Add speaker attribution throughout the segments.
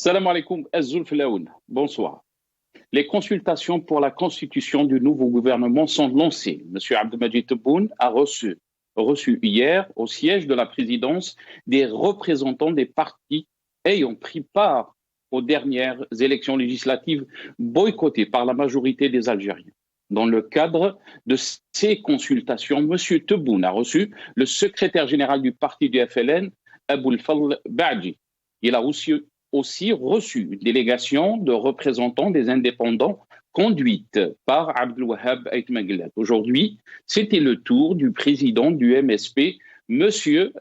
Speaker 1: Salam alaikum, Azul Filaoun. Bonsoir. Les consultations pour la constitution du nouveau gouvernement sont lancées. Monsieur Abdelmajid Tebboune a reçu hier au siège de la présidence des représentants des partis ayant pris part aux dernières élections législatives boycottées par la majorité des Algériens. Dans le cadre de ces consultations, Monsieur Tebboune a reçu le secrétaire général du parti du FLN, Aboul Fadl Ba'di. Il a aussi reçu une délégation de représentants des indépendants conduite par Abdelwahab Aitmaguillat. Aujourd'hui, c'était le tour du président du MSP, M.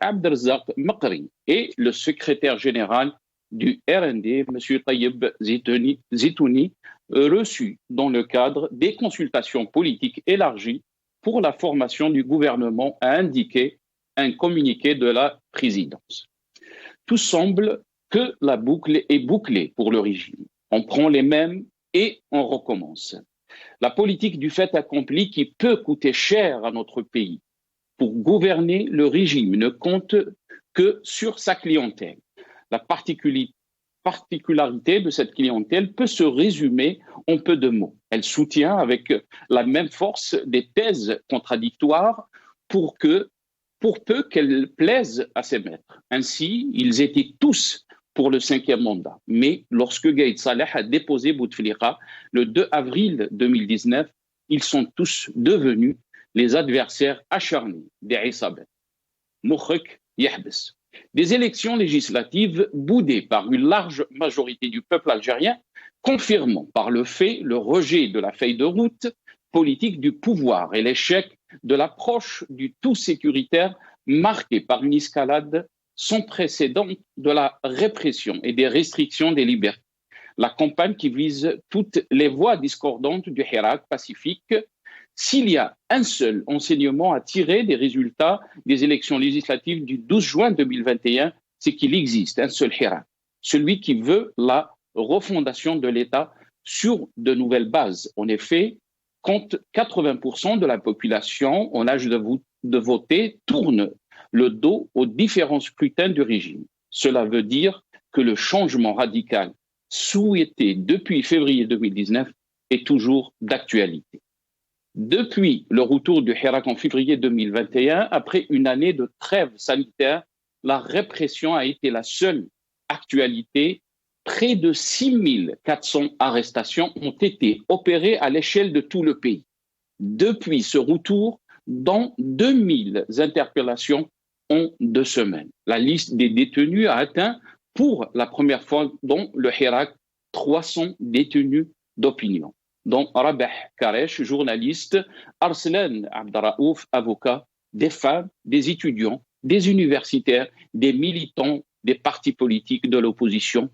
Speaker 1: Abdelrazak Makri, et le secrétaire général du RND, M. Taïeb Zitouni, reçu dans le cadre des consultations politiques élargies pour la formation du gouvernement, a indiqué un communiqué de la présidence. Tout semble que la boucle est bouclée pour le régime. On prend les mêmes et on recommence. La politique du fait accompli qui peut coûter cher à notre pays. Pour gouverner, le régime ne compte que sur sa clientèle. La particularité de cette clientèle peut se résumer en peu de mots. Elle soutient avec la même force des thèses contradictoires pour peu qu'elles plaisent à ses maîtres. Ainsi, ils étaient tous pour le 5e mandat. Mais lorsque Gaïd Saleh a déposé Bouteflika le 2 avril 2019, ils sont tous devenus les adversaires acharnés des Issabet. Moukhek Yahbes. Des élections législatives boudées par une large majorité du peuple algérien, confirmant par le fait le rejet de la feuille de route politique du pouvoir et l'échec de l'approche du tout sécuritaire marquée par une escalade sans précédent de la répression et des restrictions des libertés. La campagne qui vise toutes les voies discordantes du Hirak pacifique. S'il y a un seul enseignement à tirer des résultats des élections législatives du 12 juin 2021, c'est qu'il existe un seul Hirak, celui qui veut la refondation de l'État sur de nouvelles bases. En effet, quand 80% de la population en âge de voter tourne le dos aux différents scrutins du régime. Cela veut dire que le changement radical souhaité depuis février 2019 est toujours d'actualité. Depuis le retour du Hirak en février 2021, après une année de trêve sanitaire, la répression a été la seule actualité. Près de 6400 arrestations ont été opérées à l'échelle de tout le pays. Depuis ce retour, dont 2000 interpellations en 2 semaines. La liste des détenus a atteint pour la première fois dans le Hirak 300 détenus d'opinion, dont Rabah Karesh, journaliste, Arslan Abdaraouf, avocat, des femmes, des étudiants, des universitaires, des militants des partis politiques de l'opposition,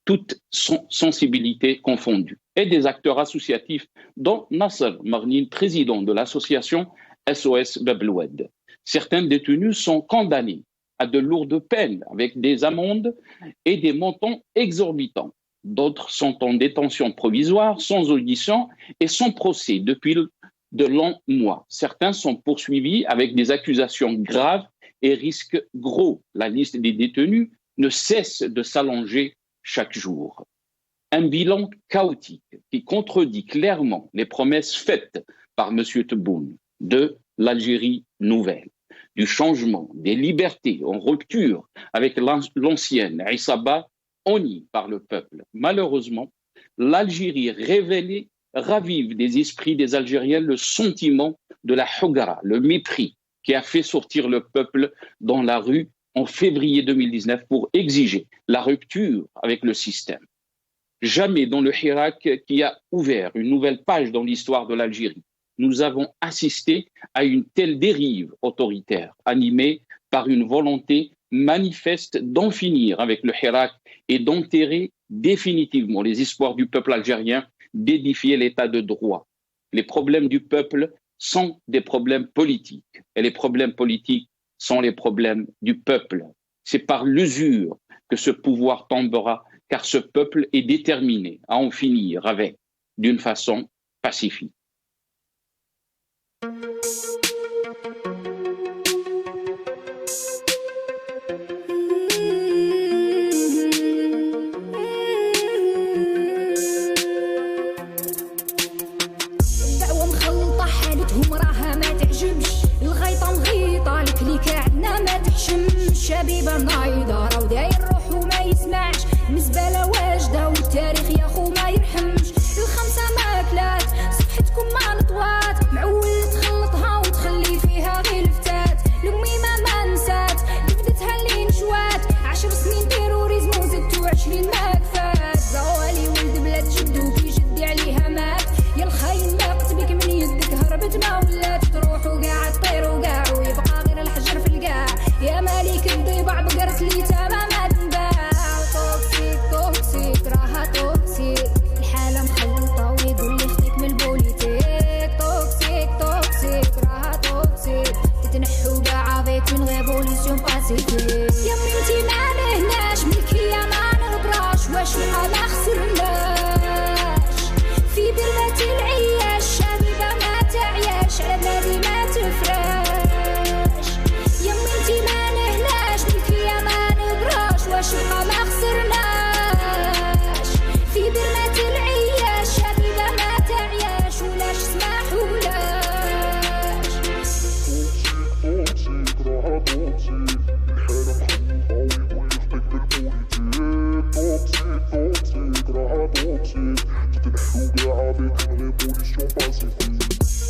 Speaker 1: toutes sensibilités confondues, et des acteurs associatifs, dont Nasser Marnin, président de l'association SOS Bab-el-Oued. Certains détenus sont condamnés à de lourdes peines avec des amendes et des montants exorbitants. D'autres sont en détention provisoire, sans audition et sans procès depuis de longs mois. Certains sont poursuivis avec des accusations graves et risquent gros. La liste des détenus ne cesse de s'allonger chaque jour. Un bilan chaotique qui contredit clairement les promesses faites par M. Tebboune de l'Algérie nouvelle, du changement, des libertés en rupture avec l'ancienne Issaba, honnie par le peuple. Malheureusement, l'Algérie révélée ravive des esprits des Algériens le sentiment de la hogara, le mépris qui a fait sortir le peuple dans la rue en février 2019 pour exiger la rupture avec le système. Jamais dans le Hirak qui a ouvert une nouvelle page dans l'histoire de l'Algérie, nous avons assisté à une telle dérive autoritaire, animée par une volonté manifeste d'en finir avec le Hirak et d'enterrer définitivement les espoirs du peuple algérien d'édifier l'état de droit. Les problèmes du peuple sont des problèmes politiques et les problèmes politiques sont les problèmes du peuple. C'est par l'usure que ce pouvoir tombera, car ce peuple est déterminé à en finir avec, d'une façon pacifique.
Speaker 2: الإدارة وداير روحو ما يسمعش، المزبلة واجدة والتاريخ يا خو ما يرحمش. الخمسة ماكلات صفحتكم ما نطوات، معول تخلطها وتخلي فيها غير الفتات. الأميمة ما نسات جبدتها اللي نشوات، 10 سنين تيروريزم وزدتو 20 ما كفات. زوالي ولد بلاد جدو كي جدي عليها مات، يا الخاين ما قتبك من يدك هربت ما ولات. تروح وقاع تطير وقاع ويبقى غير الحجر في القاع، يا مالك الضباع بقرت لي تمام ما تنباع. توكسيك توكسيك راها توكسيك، الحالة مخلطة ويقول لي خطيك من البوليتيك. توكسيك توكسيك راها توكسيك، تتنحو قاع فيك من غير بوليسيون باسيفيك. يا بنتي ما نهناش ملكية ما نبراش، واش ما خسرناش في برمة العياش. شبيبة ما تعياش على بلادي ما تفراش. يا بنتي ما نهناش ملكية ما نبراش، واش ما خسرناش في برمة العياش. شبيبة ما تعياش ولاش سماح ولاش.
Speaker 3: توكسيك راها توكسيك، الحالة مخلطة ويقول يخطيك بالبوليتيك. توكسيك راها توكسيك، تتنحو قاع بيك من غير بوليسيون باسيفيك.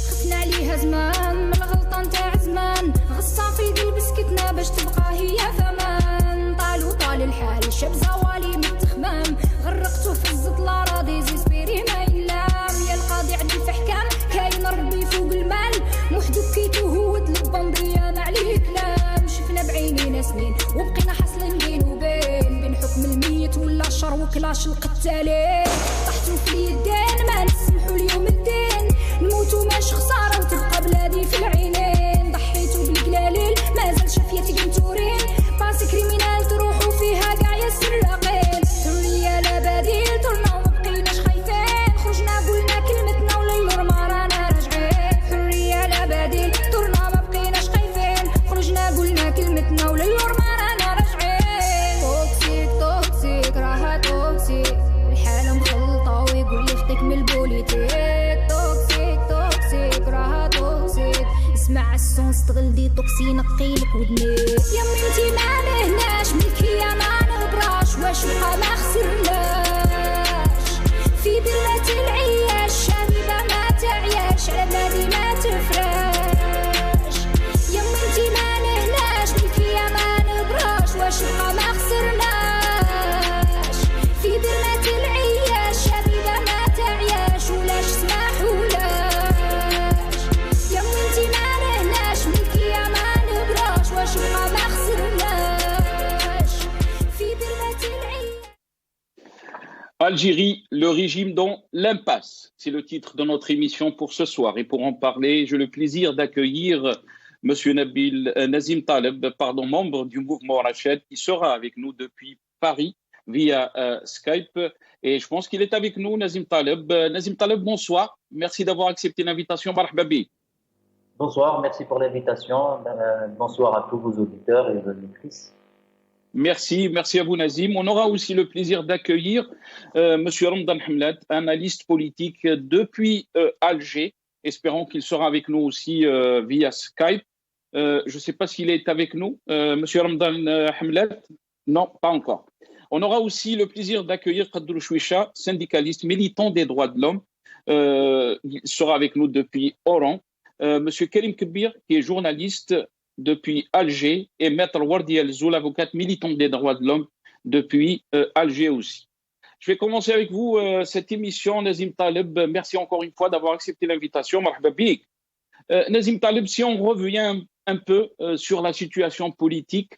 Speaker 2: خفنا عليها زمان من الغلطة نتاع زمان، غصة في قلب سكتنا باش تبقى هي ثمان. طال الحال الشاب زوالي من التخمام، غرقتو في الزط لا راضي زيسبيري ما يلام. يا القاضي عدل في حكام كاين ربي فوق المال، موحدو كيتو هو البندية ما عليه كلام. شفنا بعينينا سنين وبقينا حاصلين بين وبين، بين حكم الميت ولا الشر وكلاش القتالين. طحتو في اليدين ما نسمحو اليوم الدين، نموتو ماشي خسارة وتبقى بلادي في العينين. ضحيتو بالقلاليل مازال شافيتي قنتورين، باسي كريمينال تروحو فيها قاع يا السراقين. حرية لا بديل طرنا وما بقيناش خايفين، خرجنا قلنا كلمتنا وللور ما رانا راجعين. حرية لا بديل طرنا ما بقيناش خايفين، خرجنا قلنا كلمتنا وللور ما رانا راجعين. توكسيك توكسيك راها توكسيك، الحالة مخلطة ويقول لي خطيك من البوليتيك. توكسيك توكسيك راها توكسيك، اسمع السون استغل دي توكسي نقيلك ودنيك. يا بنتي ما نهناش ملكية ما نبراش، واش بقى ما خسرناش في برمة العياش. شبيبة ما تعياش على بلادي ما تفراش. يا بنتي ما نهناش ملكية ما نبراش، واش بقى ما خسرناش في برمة العياش. شبيبة ما تعياش ولاش سماح ولاش. يا بنتي ما نهناش ملكية ما نبراش، واش بقى ما خسرناش في برمة العياش.
Speaker 1: Algérie, le régime dans l'impasse. C'est le titre de notre émission pour ce soir. Et pour en parler, j'ai le plaisir d'accueillir Monsieur Nazim Taleb, membre du mouvement Rached, qui sera avec nous depuis Paris via Skype. Et je pense qu'il est avec nous, Nazim Taleb. Nazim Taleb, bonsoir. Merci d'avoir accepté l'invitation. Marhaba bik.
Speaker 4: Bonsoir, merci pour l'invitation. Bonsoir à tous vos auditeurs et vos auditrices.
Speaker 1: Merci à vous Nazim. On aura aussi le plaisir d'accueillir Monsieur Ramadan Hamlad, analyste politique depuis Alger. Espérons qu'il sera avec nous aussi via Skype. Je ne sais pas s'il est avec nous, Monsieur Ramadan Hamlad. Non, pas encore. On aura aussi le plaisir d'accueillir Qadrou Chouicha, syndicaliste, militant des droits de l'homme. Il sera avec nous depuis Oran. Monsieur Karim Kbir, qui est journaliste depuis Alger, et Maître Wardi El-Zoul, avocate militante des droits de l'homme depuis Alger aussi. Je vais commencer avec vous cette émission, Nazim Taleb. Merci encore une fois d'avoir accepté l'invitation. Marhaba bik. Nazim Taleb, si on revient un peu sur la situation politique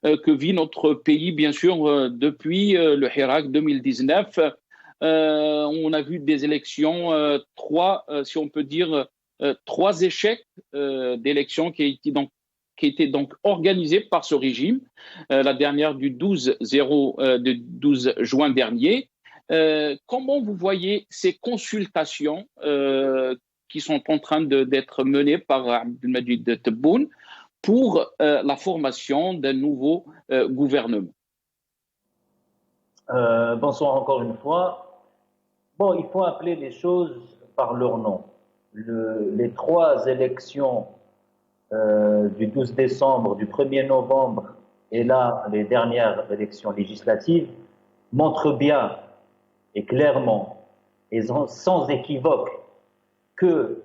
Speaker 1: que vit notre pays, bien sûr, depuis le Hirak 2019, on a vu des élections, si on peut dire, trois échecs d'élections qui étaient donc organisées par ce régime, la dernière du 12 juin dernier. Comment vous voyez ces consultations qui sont en train d'être menées par Abdelmadjid Tebboune pour la formation d'un nouveau gouvernement?
Speaker 4: Bonsoir encore une fois. Bon, il faut appeler les choses par leur nom. Les trois élections du 12 décembre, du 1er novembre et là, les dernières élections législatives montrent bien et clairement et sans équivoque que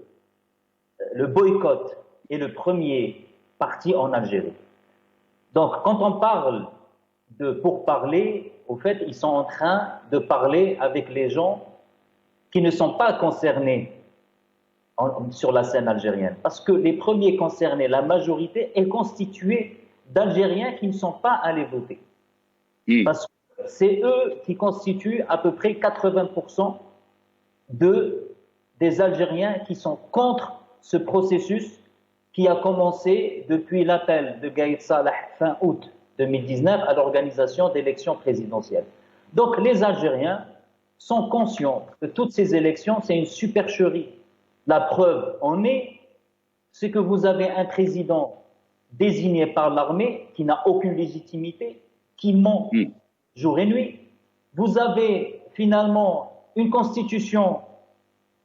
Speaker 4: le boycott est le premier parti en Algérie. Donc, quand on parle de pourparlers, au fait, ils sont en train de parler avec les gens qui ne sont pas concernés sur la scène algérienne. Parce que les premiers concernés, la majorité, est constituée d'Algériens qui ne sont pas allés voter. Parce que c'est eux qui constituent à peu près 80% des Algériens qui sont contre ce processus qui a commencé depuis l'appel de Gaïd Salah fin août 2019 à l'organisation d'élections présidentielles. Donc les Algériens sont conscients que toutes ces élections, c'est une supercherie. La preuve en est, c'est que vous avez un président désigné par l'armée qui n'a aucune légitimité, qui ment jour et nuit. Vous avez finalement une constitution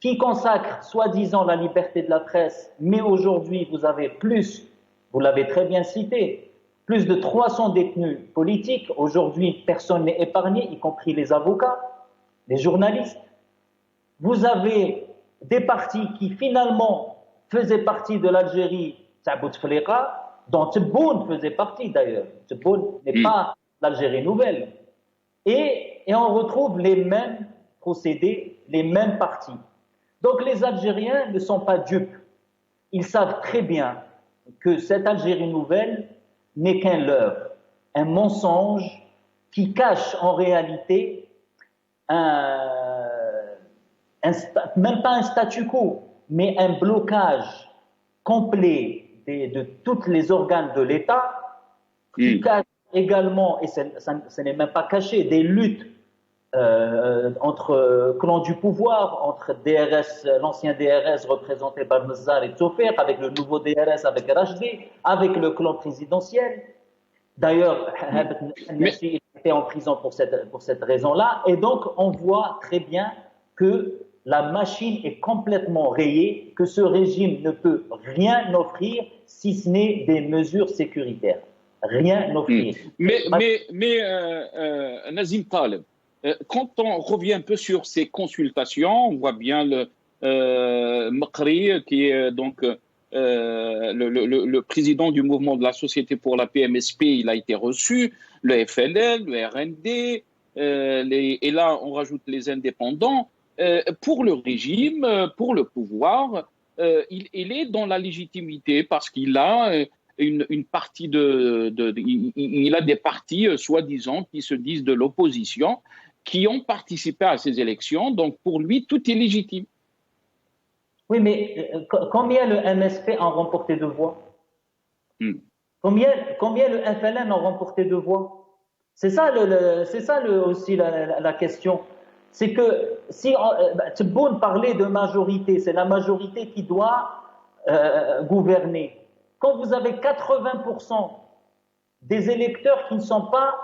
Speaker 4: qui consacre soi-disant la liberté de la presse, mais aujourd'hui vous avez plus, vous l'avez très bien cité, plus de 300 détenus politiques. Aujourd'hui, personne n'est épargné, y compris les avocats, les journalistes. Vous avez des partis qui finalement faisaient partie de l'Algérie, dont Tebboune faisait partie d'ailleurs. Tebboune n'est pas l'Algérie nouvelle. Et on retrouve les mêmes procédés, les mêmes partis. Donc les Algériens ne sont pas dupes. Ils savent très bien que cette Algérie nouvelle n'est qu'un leurre, un mensonge qui cache en réalité même pas un statu quo, mais un blocage complet de tous les organes de l'État, qui cache également, et ce n'est même pas caché, des luttes entre clans du pouvoir, entre DRS, l'ancien DRS représenté par Nazar et Tsofer, avec le nouveau DRS avec Rajdi, avec le clan présidentiel. D'ailleurs, Messi était en prison pour cette raison-là, et donc on voit très bien que la machine est complètement rayée, que ce régime ne peut rien offrir si ce n'est des mesures sécuritaires. Rien offrir.
Speaker 1: Mais Nazim Taleb, quand on revient un peu sur ces consultations, on voit bien le Maqri, qui est donc le président du mouvement de la Société pour la paix MSP, il a été reçu, le FLL, le RND, et là on rajoute les indépendants. Pour le régime, pour le pouvoir, il est dans la légitimité parce qu'il a une partie il a des partis soi-disant qui se disent de l'opposition, qui ont participé à ces élections. Donc pour lui, tout est légitime.
Speaker 4: Oui, mais combien le MSP a remporté de voix? Combien le FLN a remporté de voix? C'est ça aussi la question. C'est que si Tebboune parlait de majorité, c'est la majorité qui doit gouverner. Quand vous avez 80% des électeurs qui ne sont pas...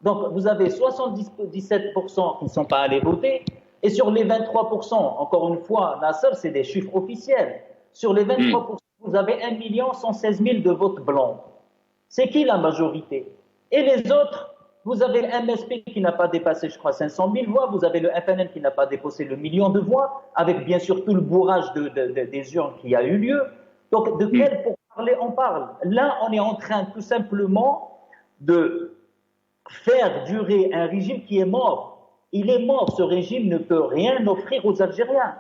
Speaker 4: Donc vous avez 77% qui ne sont pas allés voter, et sur les 23%, encore une fois, Nasser, c'est des chiffres officiels. Sur les 23%, vous avez 1 116 000 de votes blancs. C'est qui la majorité? Et les autres, vous avez le MSP qui n'a pas dépassé, je crois, 500 000 voix. Vous avez le FNL qui n'a pas dépassé le 1 million de voix, avec bien sûr tout le bourrage des urnes qui a eu lieu. Donc, de quel pourparler on parle? Là, on est en train tout simplement de faire durer un régime qui est mort. Il est mort, ce régime ne peut rien offrir aux Algériens.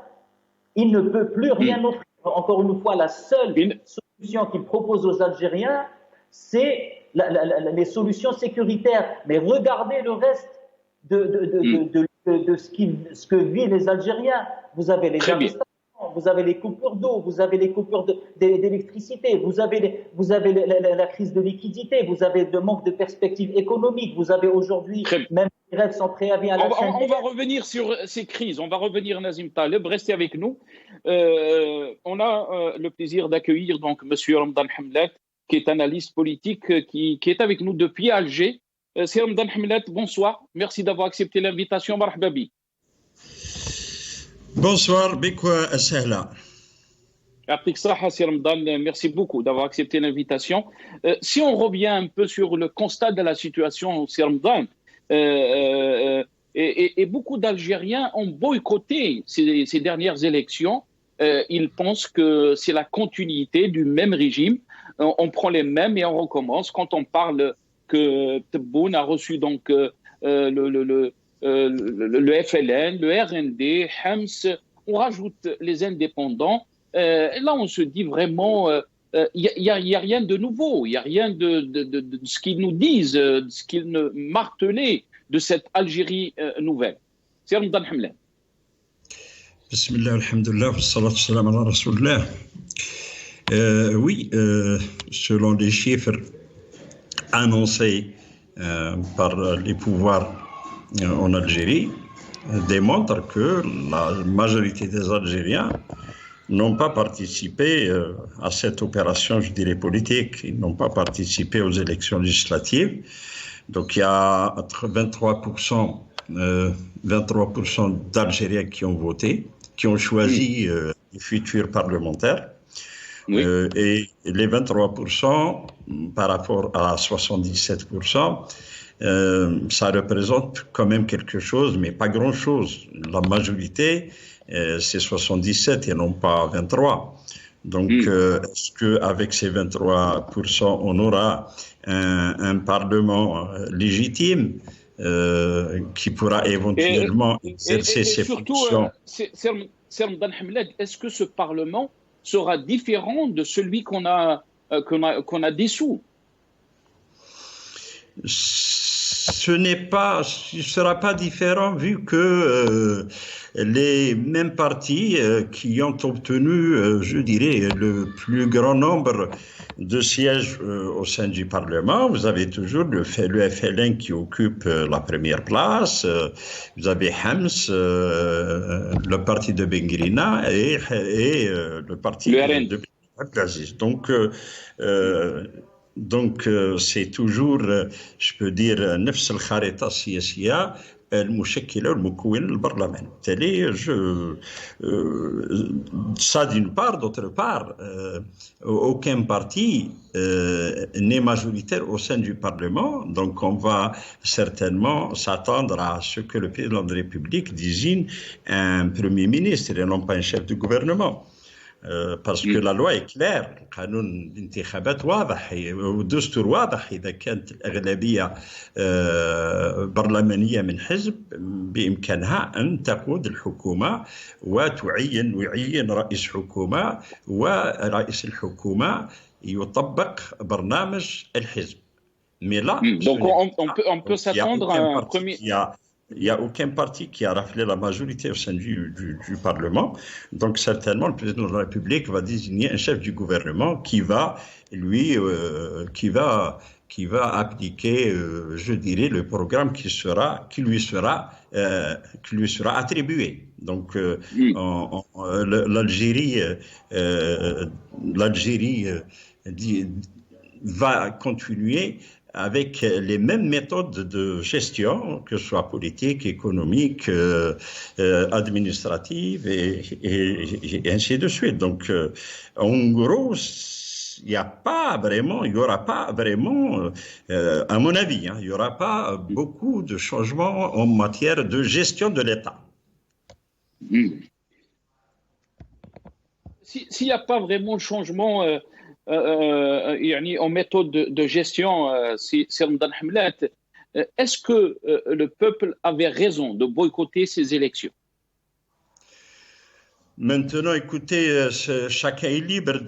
Speaker 4: Il ne peut plus rien offrir. Encore une fois, la seule solution qu'il propose aux Algériens, c'est les solutions sécuritaires. Mais regardez le reste de ce que vivent les Algériens. Vous avez les arrestations, vous avez les coupures d'eau, vous avez les coupures d'électricité, vous avez la crise de liquidité, vous avez le manque de perspectives économiques, vous avez aujourd'hui même des grèves sans préavis à la chaîne.
Speaker 1: On va revenir sur ces crises, on va revenir, Nazim Taleb, restez avec nous. On a le plaisir d'accueillir donc M. Ramadan Hamlet, qui est analyste politique, qui est avec nous depuis Alger. C'est Ramadan Hamlet, bonsoir, merci d'avoir accepté l'invitation. Marhaba bi.
Speaker 5: Bonsoir, Bikwa Sahla.
Speaker 1: Ya'tik Saha, Sir Ramadan, merci beaucoup d'avoir accepté l'invitation. Si on revient un peu sur le constat de la situation, Sir Ramadan, et beaucoup d'Algériens ont boycotté ces dernières élections. Ils pensent que c'est la continuité du même régime. On prend les mêmes et on recommence. Quand on parle que Tebboune a reçu donc le FLN, le RND, Hems, on rajoute les indépendants. Là, on se dit vraiment, il n'y a rien de nouveau, il n'y a rien de ce qu'ils nous disent, de ce qu'ils nous martelaient de cette Algérie nouvelle. C'est Ramadan Hamlan.
Speaker 5: Bismillah, alhamdulillah, wassalatu wassalam ala rasulillah. Oui, selon les chiffres annoncés par les pouvoirs en Algérie, démontrent que la majorité des Algériens n'ont pas participé à cette opération, je dirais, politique. Ils n'ont pas participé aux élections législatives. Donc il y a 23% d'Algériens qui ont voté, qui ont choisi les futurs parlementaires.
Speaker 1: Oui.
Speaker 5: Et les 23% par rapport à 77%, ça représente quand même quelque chose, mais pas grand-chose. La majorité, c'est 77 et non pas 23. Donc, est-ce qu'avec ces 23%, on aura un Parlement légitime qui pourra éventuellement exercer ses fonctions?
Speaker 1: Sir Ramadan Hamlan, est-ce que ce Parlement sera différent de celui qu'on a dissous?
Speaker 5: Ce ne sera pas différent vu que les mêmes partis qui ont obtenu, je dirais, le plus grand nombre de sièges au sein du Parlement, vous avez toujours le FLN qui occupe la première place, vous avez Hems, le parti de Bengrina et le parti de Abdelaziz. Donc, c'est toujours, je peux dire, نفس الخريطة السياسية المشكلة والمكونة للبرلمان. بالتالي ça d'une part, d'autre part, aucun parti n'est majoritaire au sein du Parlement, donc on va certainement s'attendre à ce que le président de la République désigne un Premier ministre et non pas un chef de gouvernement. parce que la loi est claire. قانون الانتخابات واضح والدستور واضح. إذا كانت الأغلبية برلمانية من حزب بإمكانها أن تقود الحكومة ويعين رئيس حكومة، ورئيس الحكومة يطبق برنامج الحزب. Mais là,
Speaker 1: donc on peut s'attendre à un premier...
Speaker 5: Il n'y a aucun parti qui a raflé la majorité au sein du Parlement. Donc certainement, le président de la République va désigner un chef du gouvernement qui va appliquer, je dirais, le programme qui lui sera attribué. Donc l'Algérie va continuer avec les mêmes méthodes de gestion, que ce soit politique, économique, administrative et ainsi de suite. Donc, en gros, il n'y aura pas vraiment, à mon avis, il n'y aura pas beaucoup de changements en matière de gestion de l'État.
Speaker 1: S'il n'y a pas vraiment de changement en méthode de gestion, est-ce que le peuple avait raison de boycotter ces élections?
Speaker 5: Maintenant, écoutez, chacun est libre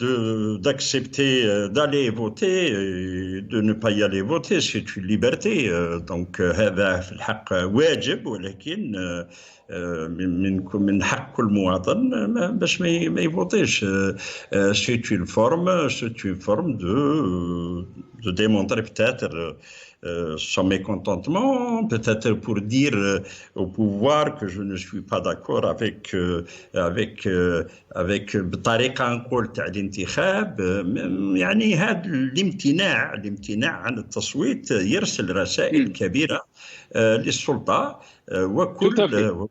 Speaker 5: d'accepter d'aller voter et de ne pas y aller voter, c'est une liberté. Donc, هذا في الحق واجب، ولكن من حق كل مواطن باش ما يفوتيش. C'est une forme de démontrer peut-être son mécontentement, peut-être pour dire au pouvoir que je ne suis pas d'accord avec بطريقة نقول تاع الانتخاب. يعني هذا الامتناع عن التصويت يرسل رسائل كبيرة للسلطة وكل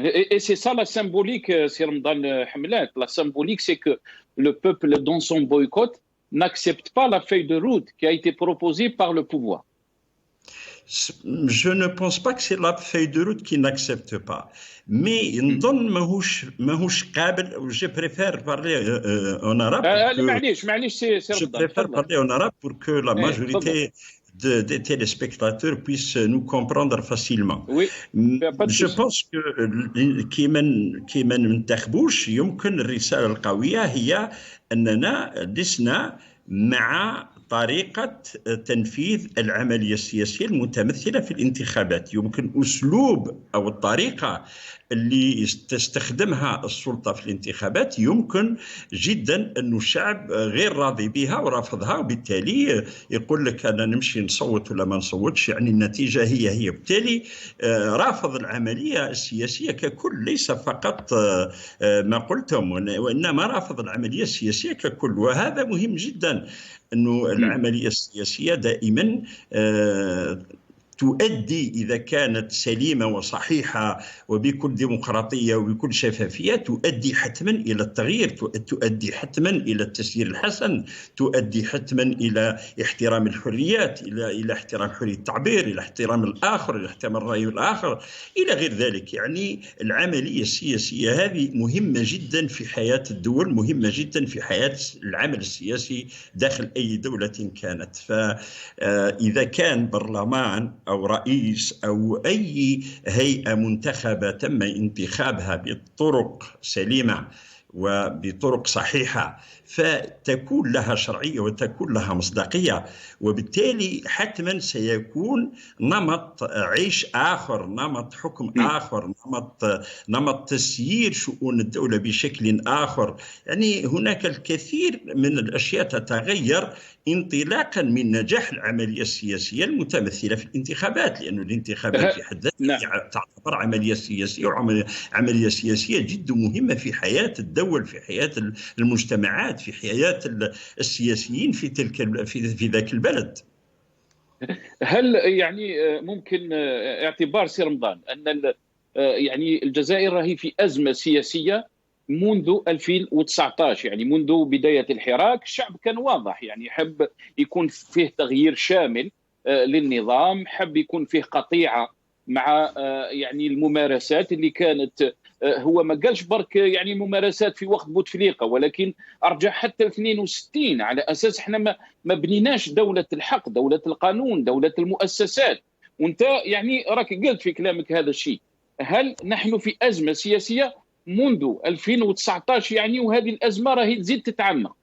Speaker 1: Et c'est ça la symbolique, c'est Ramadan Hamlet. La symbolique, c'est que le peuple, dans son boycott, n'accepte pas la feuille de route qui a été proposée par le pouvoir.
Speaker 5: Je ne pense pas que c'est la feuille de route qui n'accepte pas. Mais ماهوش قابل. Je préfère parler en arabe.
Speaker 1: معليش سي
Speaker 5: Je préfère parler en arabe pour que la majorité des téléspectateurs puissent nous comprendre facilement.
Speaker 1: Oui,
Speaker 5: je pense que كي ما ننتخبوش يمكن الرسالة القوية هي أننا لسنا مع طريقة تنفيذ العملية السياسية المتمثلة في الانتخابات. يمكن أسلوب أو الطريقة اللي تستخدمها السلطة في الانتخابات يمكن جدا أن الشعب غير راضي بها ورافضها، وبالتالي يقول لك أنا نمشي نصوت ولا ما نصوتش، يعني النتيجة هي. بالتالي رافض العملية السياسية ككل، ليس فقط ما قلتم، وإنما رافض العملية السياسية ككل. وهذا مهم جدا، أنه العملية السياسية دائما تؤدي إذا كانت سليمة وصحيحة وبكل ديمقراطية وبكل شفافية تؤدي حتما إلى التغيير، تؤدي حتما إلى التسيير الحسن، تؤدي حتما إلى احترام الحريات، إلى احترام حرية التعبير، إلى احترام الآخر، إلى احترام الرأي الآخر إلى غير ذلك. يعني العملية السياسية هذه مهمة جدا في حياة الدول، مهمة جدا في حياة العمل السياسي داخل أي دولة كانت. فإذا كان برلمان أو رئيس أو أي هيئة منتخبة تم انتخابها بطرق سليمة وبطرق صحيحة فتكون لها شرعية وتكون لها مصداقية، وبالتالي حتما سيكون نمط عيش آخر، نمط حكم آخر، نمط تسيير شؤون الدولة بشكل آخر. يعني هناك الكثير من الأشياء تتغير انطلاقا من نجاح العملية السياسية المتمثلة في الانتخابات، لأن الانتخابات في حد ذاتها تعتبر عملية سياسية، وعملية سياسية جد مهمة في حياة الدول، في حياة المجتمعات، في حياة السياسيين في ذاك البلد.
Speaker 1: هل يعني ممكن اعتبار سي رمضان أن يعني الجزائر راهي في أزمة سياسية منذ 2019، يعني منذ بداية الحراك الشعب كان واضح، يعني حب يكون فيه تغيير شامل للنظام، حب يكون فيه قطيعة مع يعني الممارسات اللي كانت، هو ما قالش برك يعني ممارسات في وقت بوتفليقة، ولكن أرجع حتى 62 على أساس احنا ما بنيناش دولة الحق، دولة القانون، دولة المؤسسات. وانت يعني راك قلت في كلامك هذا الشيء. هل نحن في أزمة سياسية منذ 2019 يعني، وهذه الأزمة راهي تزيد تتعمق؟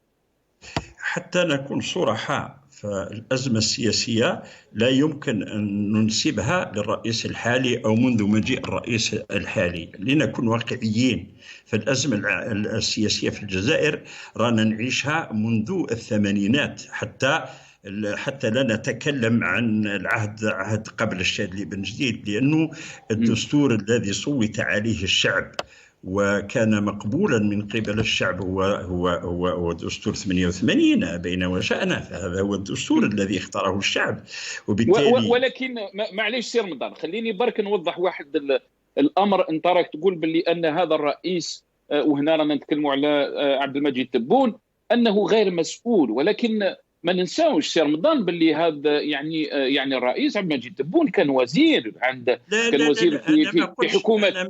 Speaker 5: حتى نكون صراحة، فالأزمة السياسية لا يمكن أن ننسبها للرئيس الحالي أو منذ مجيء الرئيس الحالي، لنكون واقعيين. فالأزمة السياسية في الجزائر رانا نعيشها منذ الثمانينات، حتى لا نتكلم عن عهد قبل الشاذلي بن جديد، لأنه الدستور الذي صوت عليه الشعب وكان مقبولا من قبل الشعب هو دستور 88 بين وشأنه، فهذا هو الدستور الذي اختاره الشعب. وبالتالي
Speaker 1: ولكن معليش سي رمضان، خليني برك نوضح واحد الأمر. أنت راك تقول باللي أن هذا الرئيس، وهنا رانا نتكلموا على عبد المجيد تبون، أنه غير مسؤول، ولكن ما ننساوش سي رمضان باللي هذا يعني الرئيس عبد المجيد تبون كان وزير كان وزير في حكومة.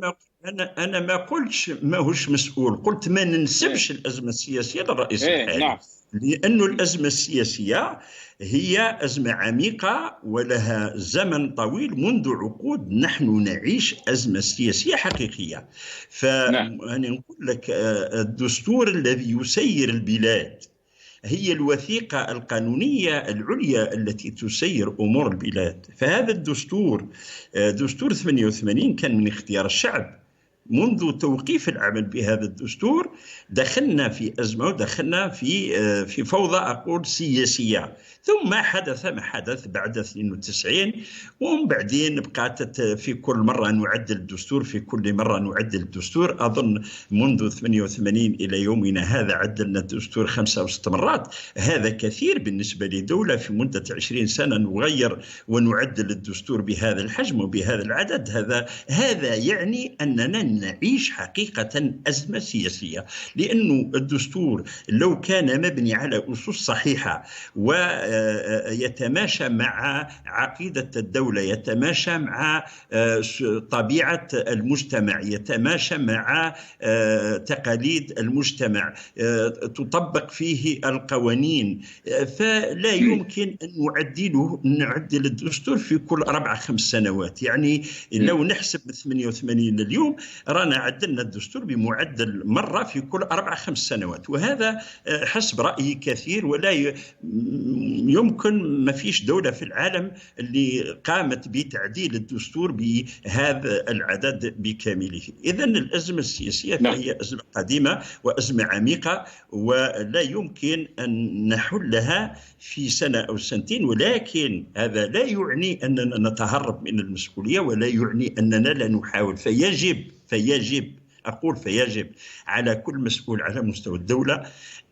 Speaker 5: أنا ما قلتش ماهوش مسؤول، قلت ما ننسبش الأزمة السياسية للرئيس الحالي.
Speaker 1: نعم.
Speaker 5: لأن الأزمة السياسية هي أزمة عميقة ولها زمن طويل، منذ عقود نحن نعيش أزمة سياسية حقيقية. فأنا نقول لك الدستور الذي يسير البلاد هي الوثيقة القانونية العليا التي تسير أمور البلاد. فهذا الدستور، دستور 88 كان من اختيار الشعب. منذ توقيف العمل بهذا الدستور دخلنا في أزمة ودخلنا في فوضى أقول سياسية، ثم حدث ما حدث بعد 92، ومن بعدين بقات في كل مرة نعدل الدستور، في كل مرة نعدل الدستور. أظن منذ 88 إلى يومنا هذا عدلنا الدستور 5 أو 6 مرات. هذا كثير بالنسبة لدولة في مدة 20 سنة نغير ونعدل الدستور بهذا الحجم وبهذا العدد. هذا يعني أننا الآن نعيش حقيقة أزمة سياسية، لأن الدستور لو كان مبني على أسس صحيحة ويتماشى مع عقيدة الدولة، يتماشى مع طبيعة المجتمع، يتماشى مع تقاليد المجتمع، تطبق فيه القوانين، فلا يمكن أن نعدل الدستور في كل 4-5 سنوات. يعني لو نحسب 88 اليوم رانا عدلنا الدستور بمعدل مرة في كل 4-5 سنوات، وهذا حسب رأيي كثير، ولا يمكن، ما فيش دولة في العالم اللي قامت بتعديل الدستور بهذا العدد بكامله. إذن الأزمة السياسية فهي أزمة قديمة وأزمة عميقة، ولا يمكن أن نحلها في سنة أو سنتين، ولكن هذا لا يعني أننا نتهرب من المسؤولية، ولا يعني أننا لا نحاول. فيجب على كل مسؤول على مستوى الدولة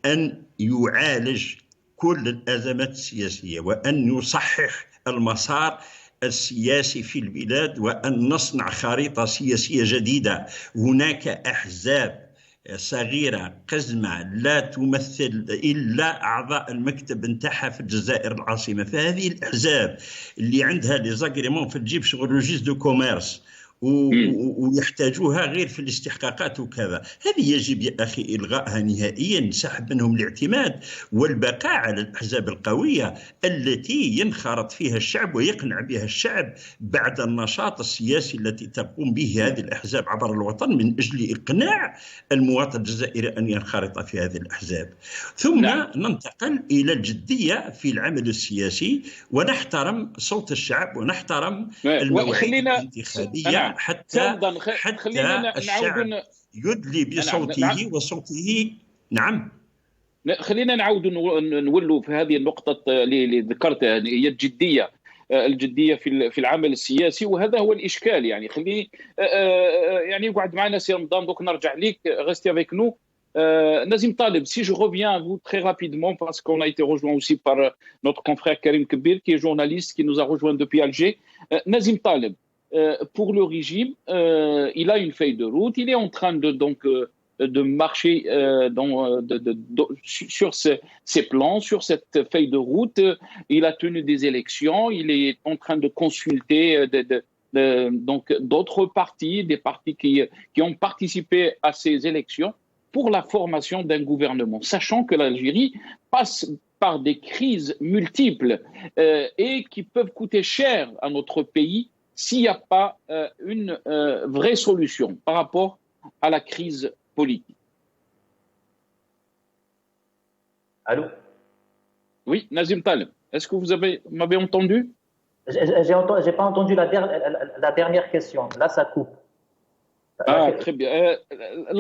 Speaker 5: أن يعالج كل الأزمات السياسية، وأن يصحح المسار السياسي في البلاد، وأن نصنع خريطة سياسية جديدة. هناك أحزاب صغيرة قزمة لا تمثل إلا أعضاء المكتب نتاعها في الجزائر العاصمة، فهذه الأحزاب اللي عندها لي زاغريمون في الجيب شغل روجيس دو كوميرس ويحتاجوها غير في الاستحقاقات وكذا، هذه يجب يا أخي إلغائها نهائيا، نسحب منهم الاعتماد، والبقاء على الأحزاب القوية التي ينخرط فيها الشعب ويقنع بها الشعب بعد النشاط السياسي التي تقوم به هذه الأحزاب عبر الوطن من أجل إقناع المواطن الجزائري أن ينخرط في هذه الأحزاب. ثم ننتقل إلى الجدية في العمل السياسي، ونحترم صوت الشعب، ونحترم المواعيد الانتخابية حتى الشعب يدلي بصوته وصوته. نعم،
Speaker 1: خلينا نعود نولوا في هذه النقطة اللي ذكرتها، هي الجدية في العمل السياسي، وهذا هو الإشكال. يعني خلي يعني يقعد معنا سي رمضان، دوك نرجع ليك، restez avec nous. Nazim Taleb, si je reviens à vous très rapidement, parce qu'on a été rejoint aussi par notre confrère Karim Kebir, qui est journaliste, qui nous a rejoint depuis Alger. Nazim Taleb, pour le régime, il a une feuille de route, il est en train de marcher sur ses plans, sur cette feuille de route. Il a tenu des élections, il est en train de consulter donc d'autres partis, des partis qui ont participé à ces élections pour la formation d'un gouvernement, sachant que l'Algérie passe par des crises multiples et qui peuvent coûter cher à notre pays s'il n'y a pas une vraie solution par rapport à la crise politique.
Speaker 4: Allô?
Speaker 1: Oui, Nazim Taleb, est-ce que vous m'avez entendu?
Speaker 4: J'ai pas entendu la dernière question. Là, ça coupe.
Speaker 1: Ah, très bien.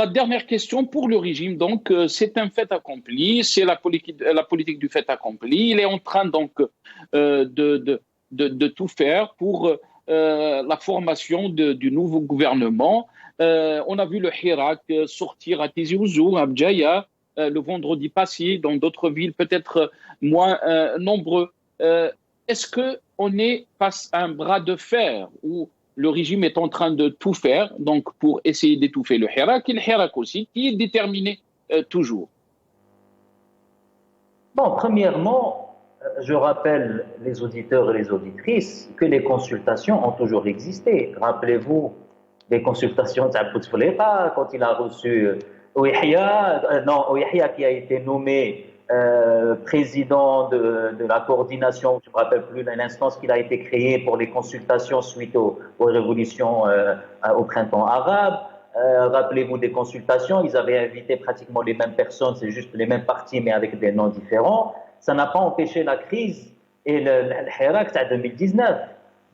Speaker 1: La dernière question pour le régime, donc, c'est un fait accompli, c'est la politique du fait accompli. Il est en train donc de tout faire pour la formation du nouveau gouvernement. On a vu le Hirak sortir à Tizi Ouzou, à Bdjaya, le vendredi passé, dans d'autres villes peut-être moins nombreux. Est-ce qu'on est face à un bras de fer où le régime est en train de tout faire donc pour essayer d'étouffer le Hirak, et le Hirak aussi, qui est déterminé toujours?
Speaker 4: Bon, premièrement, je rappelle les auditeurs et les auditrices que les consultations ont toujours existé. Rappelez-vous des consultations de Bouteflika quand il a reçu Ouihia qui a été nommé président de la coordination, je ne me rappelle plus l'instance qu'il a été créée pour les consultations suite aux révolutions au printemps arabe. Rappelez-vous des consultations, ils avaient invité pratiquement les mêmes personnes, c'est juste les mêmes partis mais avec des noms différents. Ça n'a pas empêché la crise et le Hirak de 2019.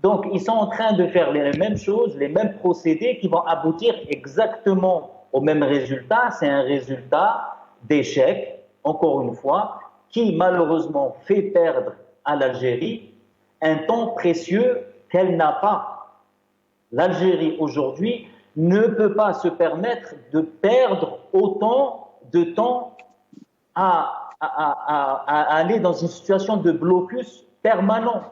Speaker 4: Donc ils sont en train de faire les mêmes choses, les mêmes procédés qui vont aboutir exactement au même résultat. C'est un résultat d'échec, encore une fois, qui malheureusement fait perdre à l'Algérie un temps précieux qu'elle n'a pas. L'Algérie aujourd'hui ne peut pas se permettre de perdre autant de temps à aller dans une situation de blocus permanent.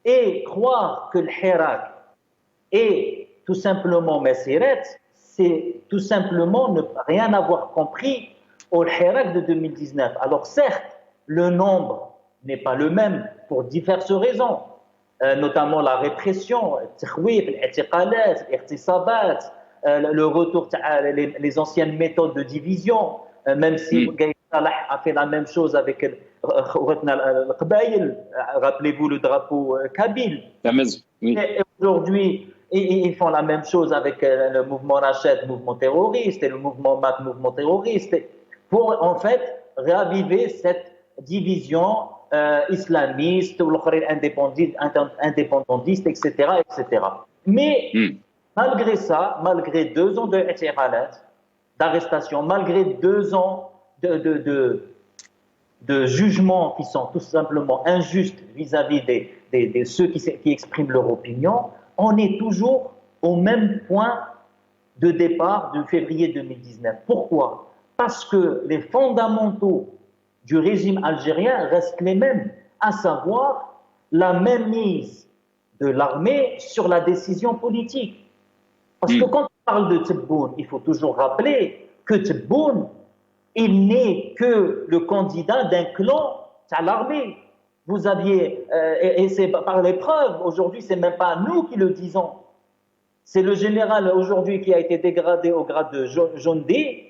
Speaker 4: Et croire que le Hirak est tout simplement Messiret, c'est tout simplement ne rien avoir compris au Hirak de 2019. Alors certes, le nombre n'est pas le même pour diverses raisons, notamment la répression, le retour les anciennes méthodes de division, même si Gaïd Salah a fait la même chose avec rappelez-vous le drapeau kabyle.
Speaker 1: Oui.
Speaker 4: Et aujourd'hui, ils font la même chose avec le mouvement Rachet, mouvement terroriste, et le mouvement MAT, mouvement terroriste, pour en fait raviver cette division islamiste, ou indépendantiste, etc., etc. Mais malgré ça, malgré 2 ans d'arrestation, malgré 2 ans de jugements qui sont tout simplement injustes vis-à-vis de ceux qui expriment leur opinion, on est toujours au même point de départ de février 2019. Pourquoi ? Parce que les fondamentaux du régime algérien restent les mêmes, à savoir la mainmise de l'armée sur la décision politique. Parce que quand on parle de Tebboune, il faut toujours rappeler que Tebboune, il n'est que le candidat d'un clan à l'armée. Vous aviez, et c'est par les preuves, aujourd'hui, c'est même pas nous qui le disons. C'est le général aujourd'hui qui a été dégradé au grade de jaune D,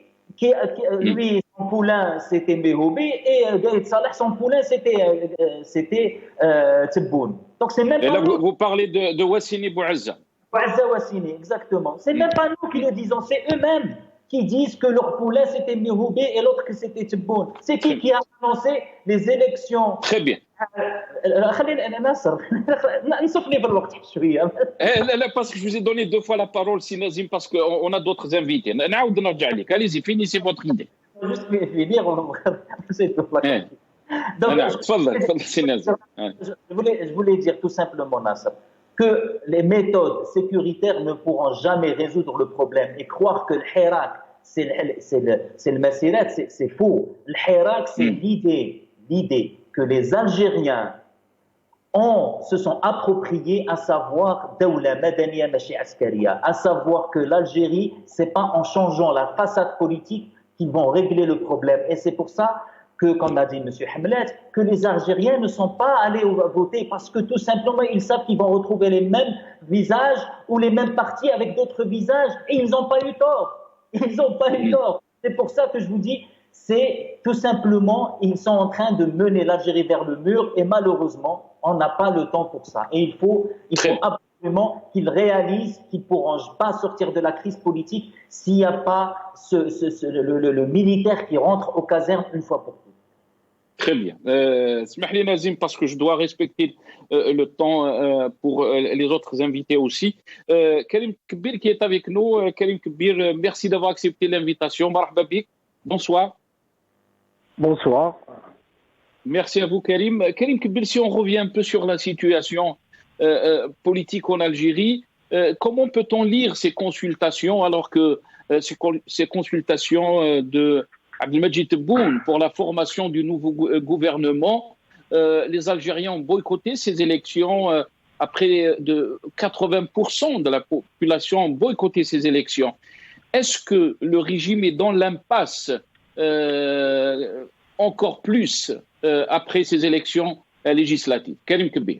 Speaker 4: lui, son poulain, c'était Méhoubé, et Gaïd Salah, son poulain, c'était Tebboune. Donc c'est même
Speaker 1: et
Speaker 4: pas
Speaker 1: là,
Speaker 4: nous.
Speaker 1: vous parlez de Wassini Bouazza.
Speaker 4: Bouazza Wassini, exactement. C'est même pas nous qui le disons, c'est eux-mêmes qui disent que leur poulain c'était Méhoubé et l'autre que c'était Tebboune. C'est qui a annoncé les élections?
Speaker 1: Très bien.
Speaker 4: خلينا ناصر نصف لي بالوقت شويه.
Speaker 1: لا parce que je vous ai donné 2 fois la parole si Nazim parce qu'on a d'autres invités. نعاود نرجع لك. Allez-y, finissez votre idée.
Speaker 4: Juste finir, c'est tout. Donc, je voulais dire tout simplement, Nasser, que les méthodes sécuritaires ne pourront jamais résoudre le problème. Et croire que le Hirak, c'est le Masirat, c'est faux. Le Hirak, c'est l'idée que les Algériens se sont appropriés, à savoir Dawla Madaniya Machi Askaria, à savoir que l'Algérie, c'est pas en changeant la façade politique qu'ils vont régler le problème. Et c'est pour ça que, comme l'a dit M. Hamlet, que les Algériens ne sont pas allés voter parce que tout simplement, ils savent qu'ils vont retrouver les mêmes visages ou les mêmes partis avec d'autres visages et ils n'ont pas eu tort. Ils n'ont pas eu tort. C'est pour ça que je vous dis, c'est tout simplement, ils sont en train de mener l'Algérie vers le mur et malheureusement, on n'a pas le temps pour ça. Et il faut absolument qu'ils réalisent qu'ils ne pourront pas sortir de la crise politique s'il n'y a pas le militaire qui rentre aux casernes une fois pour toutes.
Speaker 1: Très bien. Smah li Nazim, parce que je dois respecter le temps pour les autres invités aussi. Karim Kbir qui est avec nous. Karim Kbir, merci d'avoir accepté l'invitation. Marhaba bik. Bonsoir.
Speaker 6: Bonsoir.
Speaker 1: Merci à vous, Karim. Karim Kbir, si on revient un peu sur la situation politique en Algérie, comment peut-on lire ces consultations alors que ces consultations de Abdelmadjid Tebboune pour la formation du nouveau gouvernement, les Algériens ont boycotté ces élections, après de 80% de la population ont boycotté ces élections. Est-ce que le régime est dans l'impasse encore plus après ces élections législatives? Karim Kbir.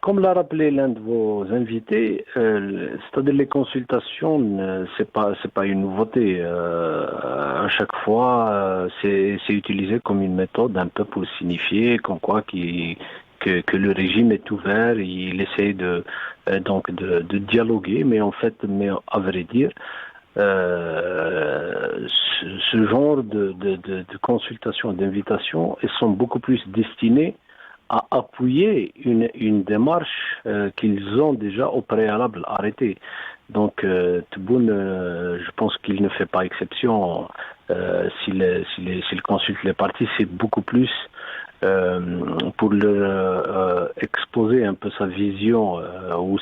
Speaker 6: Comme l'a rappelé l'un de vos invités, c'est-à-dire les consultations, c'est pas une nouveauté. À chaque fois, c'est utilisé comme une méthode un peu pour signifier comme quoi que le régime est ouvert, il essaie de dialoguer, mais à vrai dire, ce genre de consultations, d'invitations, elles sont beaucoup plus destinées à appuyer une démarche qu'ils ont déjà au préalable arrêtée. Donc Tebboune, je pense qu'il ne fait pas exception. S'il consulte les partis, c'est beaucoup plus pour leur exposer un peu sa vision ou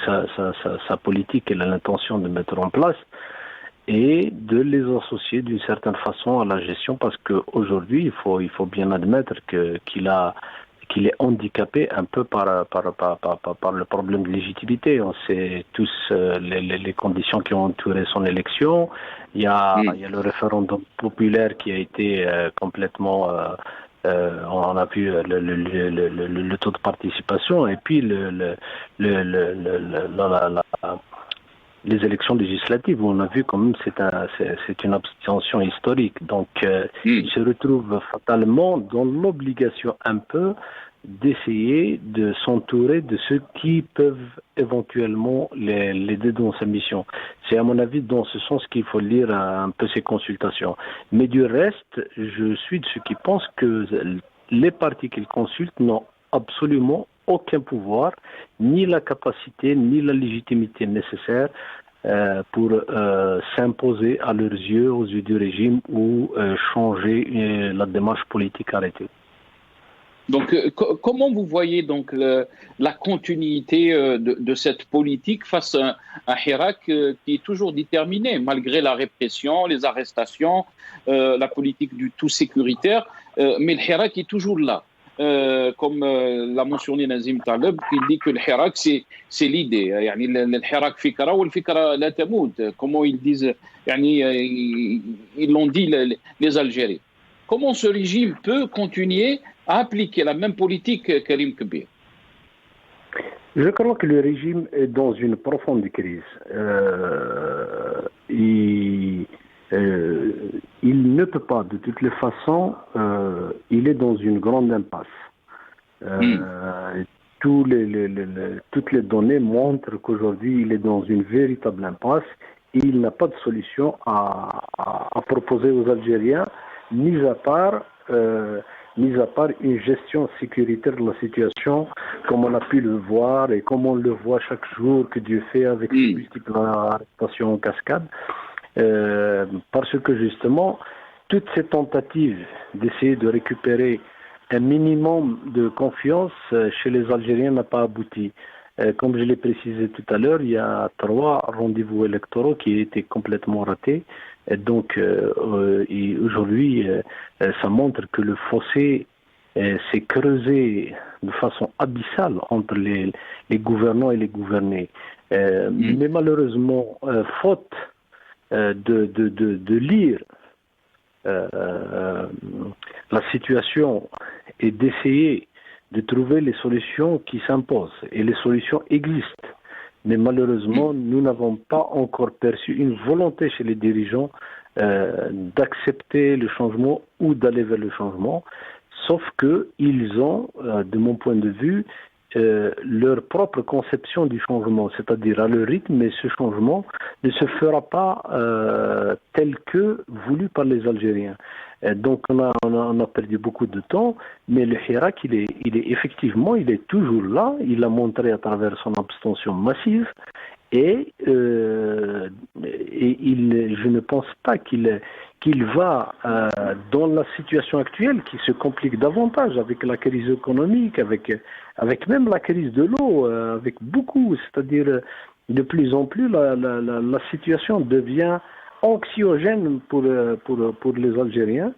Speaker 6: sa politique qu'il a l'intention de mettre en place et de les associer d'une certaine façon à la gestion, parce qu'aujourd'hui, il faut bien admettre qu'il qu'il est handicapé un peu par le problème de légitimité. On sait tous les conditions qui ont entouré son élection. Il y a le référendum populaire qui a été complètement... on a vu le taux de participation et puis les élections législatives, on a vu quand même c'est une abstention historique. Donc, il se retrouve fatalement dans l'obligation un peu d'essayer de s'entourer de ceux qui peuvent éventuellement l'aider dans sa mission. C'est à mon avis dans ce sens qu'il faut lire un peu ces consultations. Mais du reste, je suis de ceux qui pensent que les partis qu'ils consultent n'ont absolument aucun pouvoir, ni la capacité, ni la légitimité nécessaire pour s'imposer à leurs yeux, aux yeux du régime, ou changer la démarche politique arrêtée.
Speaker 1: Donc, comment vous voyez donc la continuité de cette politique face à un Hirak qui est toujours déterminé, malgré la répression, les arrestations, la politique du tout sécuritaire, mais le Hirak est toujours là. Comme l'a mentionné Nazim Taleb, qui dit que le Hirak, c'est l'idée. يعني الحراك فكرة والفكرة لا تموت. Comment ils disent, ils l'ont dit les Algériens. Comment ce régime peut continuer à appliquer la même politique, Karim Kbir?
Speaker 6: Je crois que le régime est dans une profonde crise. Il ne peut pas, de toutes les façons, il est dans une grande impasse. Toutes les données montrent qu'aujourd'hui, il est dans une véritable impasse et il n'a pas de solution à proposer aux Algériens, mis à part une gestion sécuritaire de la situation, comme on a pu le voir et comme on le voit chaque jour que Dieu fait avec ses multiples arrestations en cascade. Parce que justement, toutes ces tentatives d'essayer de récupérer un minimum de confiance chez les Algériens n'a pas abouti. Comme je l'ai précisé tout à l'heure, il y a 3 rendez-vous électoraux qui ont été complètement ratés. Et donc, aujourd'hui, ça montre que le fossé s'est creusé de façon abyssale entre les gouvernants et les gouvernés. Mais malheureusement, faute de lire la situation et d'essayer de trouver les solutions qui s'imposent. Et les solutions existent. Mais malheureusement, nous n'avons pas encore perçu une volonté chez les dirigeants d'accepter le changement ou d'aller vers le changement. Sauf qu'ils ont, de mon point de vue, leur propre conception du changement, c'est-à-dire à leur rythme, mais ce changement ne se fera pas tel que voulu par les Algériens. Donc on a perdu beaucoup de temps, mais le Hirak, il est toujours là, il l'a montré à travers son abstention massive, et je ne pense pas qu'il va, dans la situation actuelle qui se complique davantage avec la crise économique, avec même la crise de l'eau, avec beaucoup, c'est-à-dire de plus en plus la situation devient anxiogène pour les Algériens.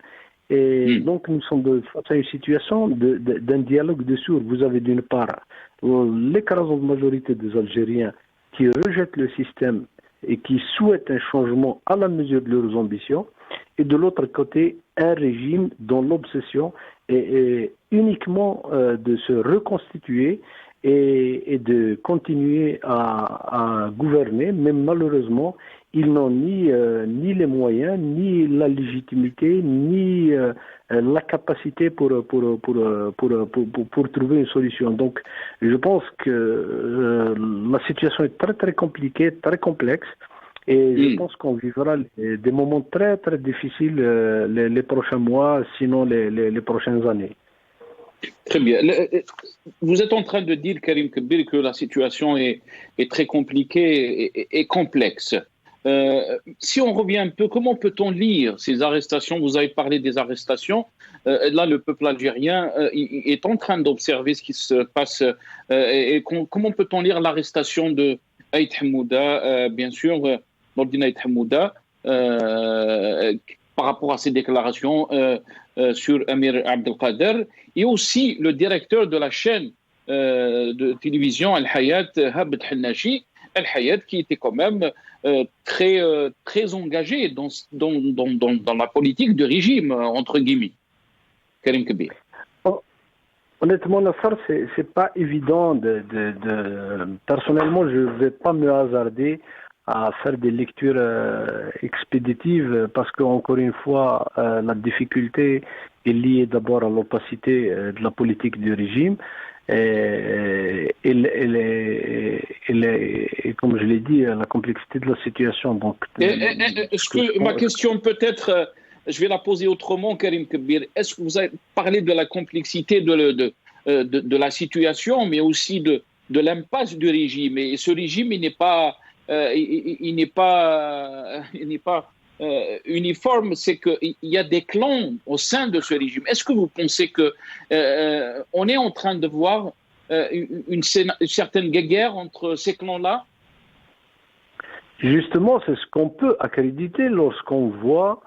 Speaker 6: Et donc nous sommes face à une situation d'un dialogue de sourds. Vous avez d'une part l'écrasante majorité des Algériens qui rejettent le système et qui souhaitent un changement à la mesure de leurs ambitions, et de l'autre côté, un régime dont l'obsession est uniquement de se reconstituer et de continuer à gouverner, mais malheureusement, ils n'ont ni les moyens, ni la légitimité, ni la capacité pour trouver une solution. Donc, je pense que la situation est très très compliquée, très complexe, et je pense qu'on vivra des moments très très difficiles les prochains mois, sinon les prochaines années.
Speaker 1: Très bien. Vous êtes en train de dire, Karim Kbir, que la situation est très compliquée et complexe. Si on revient un peu, comment peut-on lire ces arrestations? Vous avez parlé des arrestations. Là, le peuple algérien est en train d'observer ce qui se passe. Et comment peut-on lire l'arrestation de Aït Hamouda, bien sûr, Nordine Aït Hamouda, par rapport à ces déclarations sur Amir Abdelkader, et aussi le directeur de la chaîne de télévision Al-Hayat, Habib Hannachi, Al-Hayat, qui était quand même très engagé dans la politique de régime, entre guillemets. Karim Kbir.
Speaker 6: Honnêtement, Nassar, c'est pas évident personnellement, je ne vais pas me hasarder à faire des lectures expéditives parce qu'encore une fois, la difficulté est liée d'abord à l'opacité de la politique du régime. Et comme je l'ai dit, la complexité de la situation. Donc,
Speaker 1: ma question peut-être, je vais la poser autrement, Karim Kbir. Est-ce que vous avez parlé de la complexité de la situation, mais aussi de l'impasse du régime? Et ce régime, il n'est pas uniforme, c'est qu'il y a des clans au sein de ce régime. Est-ce que vous pensez que on est en train de voir une certaine guerre entre ces clans-là?
Speaker 6: Justement, c'est ce qu'on peut accréditer lorsqu'on voit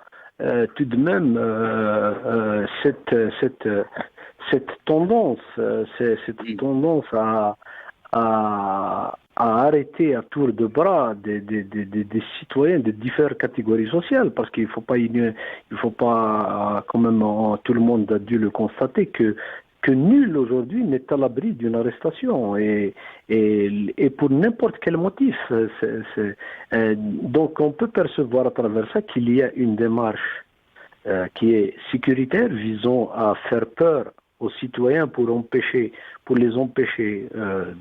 Speaker 6: tout de même cette tendance, tendance à arrêter à tour de bras des citoyens de diverses catégories sociales, parce qu'il faut pas quand même, tout le monde a dû le constater que nul aujourd'hui n'est à l'abri d'une arrestation et pour n'importe quel motif. Donc on peut percevoir à travers ça qu'il y a une démarche qui est sécuritaire visant à faire peur aux citoyens pour les empêcher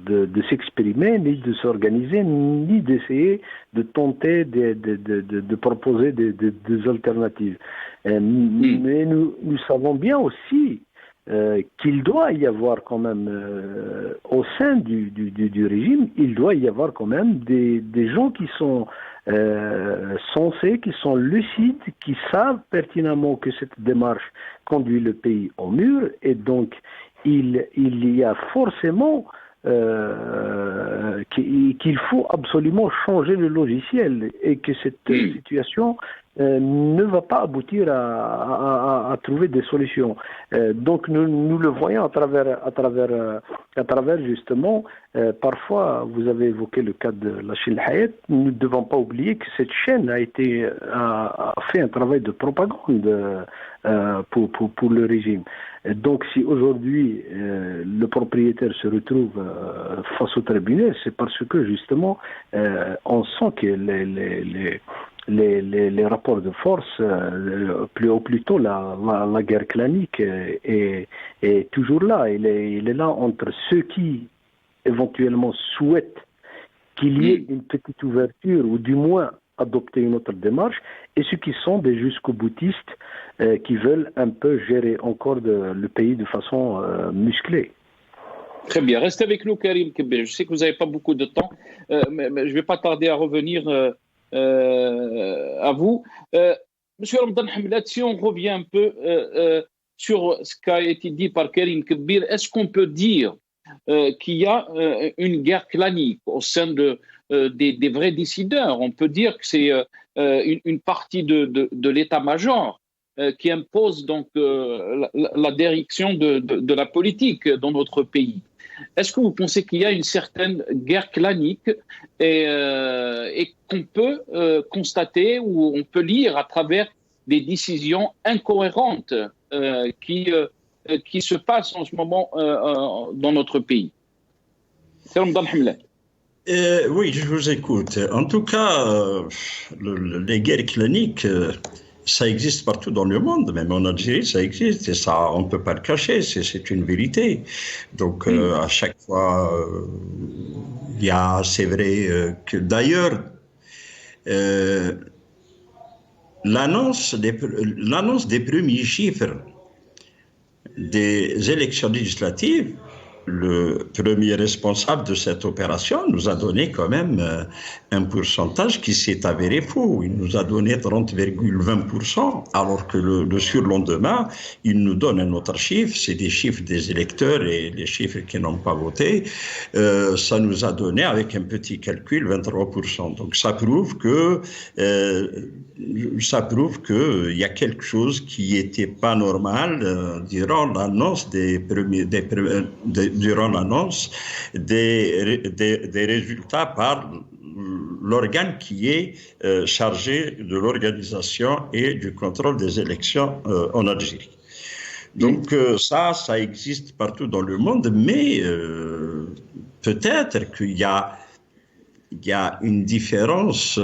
Speaker 6: de s'exprimer, ni de s'organiser, ni d'essayer de tenter de proposer des alternatives. Mais nous savons bien aussi qu'il doit y avoir quand même, au sein du régime, il doit y avoir quand même des gens qui sont sensés, qui sont lucides, qui savent pertinemment que cette démarche conduit le pays au mur, et donc il y a forcément qu'il faut absolument changer le logiciel et que cette situation ne va pas aboutir à trouver des solutions. Donc nous le voyons à travers justement, parfois vous avez évoqué le cas de la chaîne Hayat, nous ne devons pas oublier que cette chaîne a fait un travail de propagande pour le régime. Donc si aujourd'hui le propriétaire se retrouve face au tribunal, c'est parce que justement on sent que les rapports de force, plutôt la guerre clanique est toujours là. Il est là entre ceux qui éventuellement souhaitent qu'il y ait une petite ouverture ou du moins adopter une autre démarche, et ceux qui sont des jusqu'au-boutistes qui veulent un peu gérer encore le pays de façon musclée.
Speaker 1: Très bien. Restez avec nous, Karim Kbir. Je sais que vous n'avez pas beaucoup de temps, mais je ne vais pas tarder à revenir à vous. Monsieur Ramadan Hamlat, si on revient un peu sur ce qui a été dit par Karim Kbir, est-ce qu'on peut dire qu'il y a une guerre clanique au sein des vrais décideurs? On peut dire que c'est une partie de l'état-major qui impose donc la direction de la politique dans notre pays. Est-ce que vous pensez qu'il y a une certaine guerre clanique et qu'on peut constater ou on peut lire à travers des décisions incohérentes qui se passent en ce moment dans notre pays?
Speaker 5: Oui, je vous écoute. En tout cas, les guerres claniques, ça existe partout dans le monde, même en Algérie, ça existe, et ça, on ne peut pas le cacher, c'est une vérité. Donc, à chaque fois, il y a, c'est vrai que d'ailleurs, l'annonce des premiers chiffres des élections législatives le premier responsable de cette opération nous a donné quand même un pourcentage qui s'est avéré faux. Il nous a donné 30,20%, alors que le surlendemain, il nous donne un autre chiffre, c'est des chiffres des électeurs et les chiffres qui n'ont pas voté. Ça nous a donné, avec un petit calcul, 23%. Donc ça prouve que il y a quelque chose qui n'était pas normal durant l'annonce durant l'annonce des résultats par l'organe qui est chargé de l'organisation et du contrôle des élections en Algérie. Donc ça existe partout dans le monde, mais peut-être qu'il y a une différence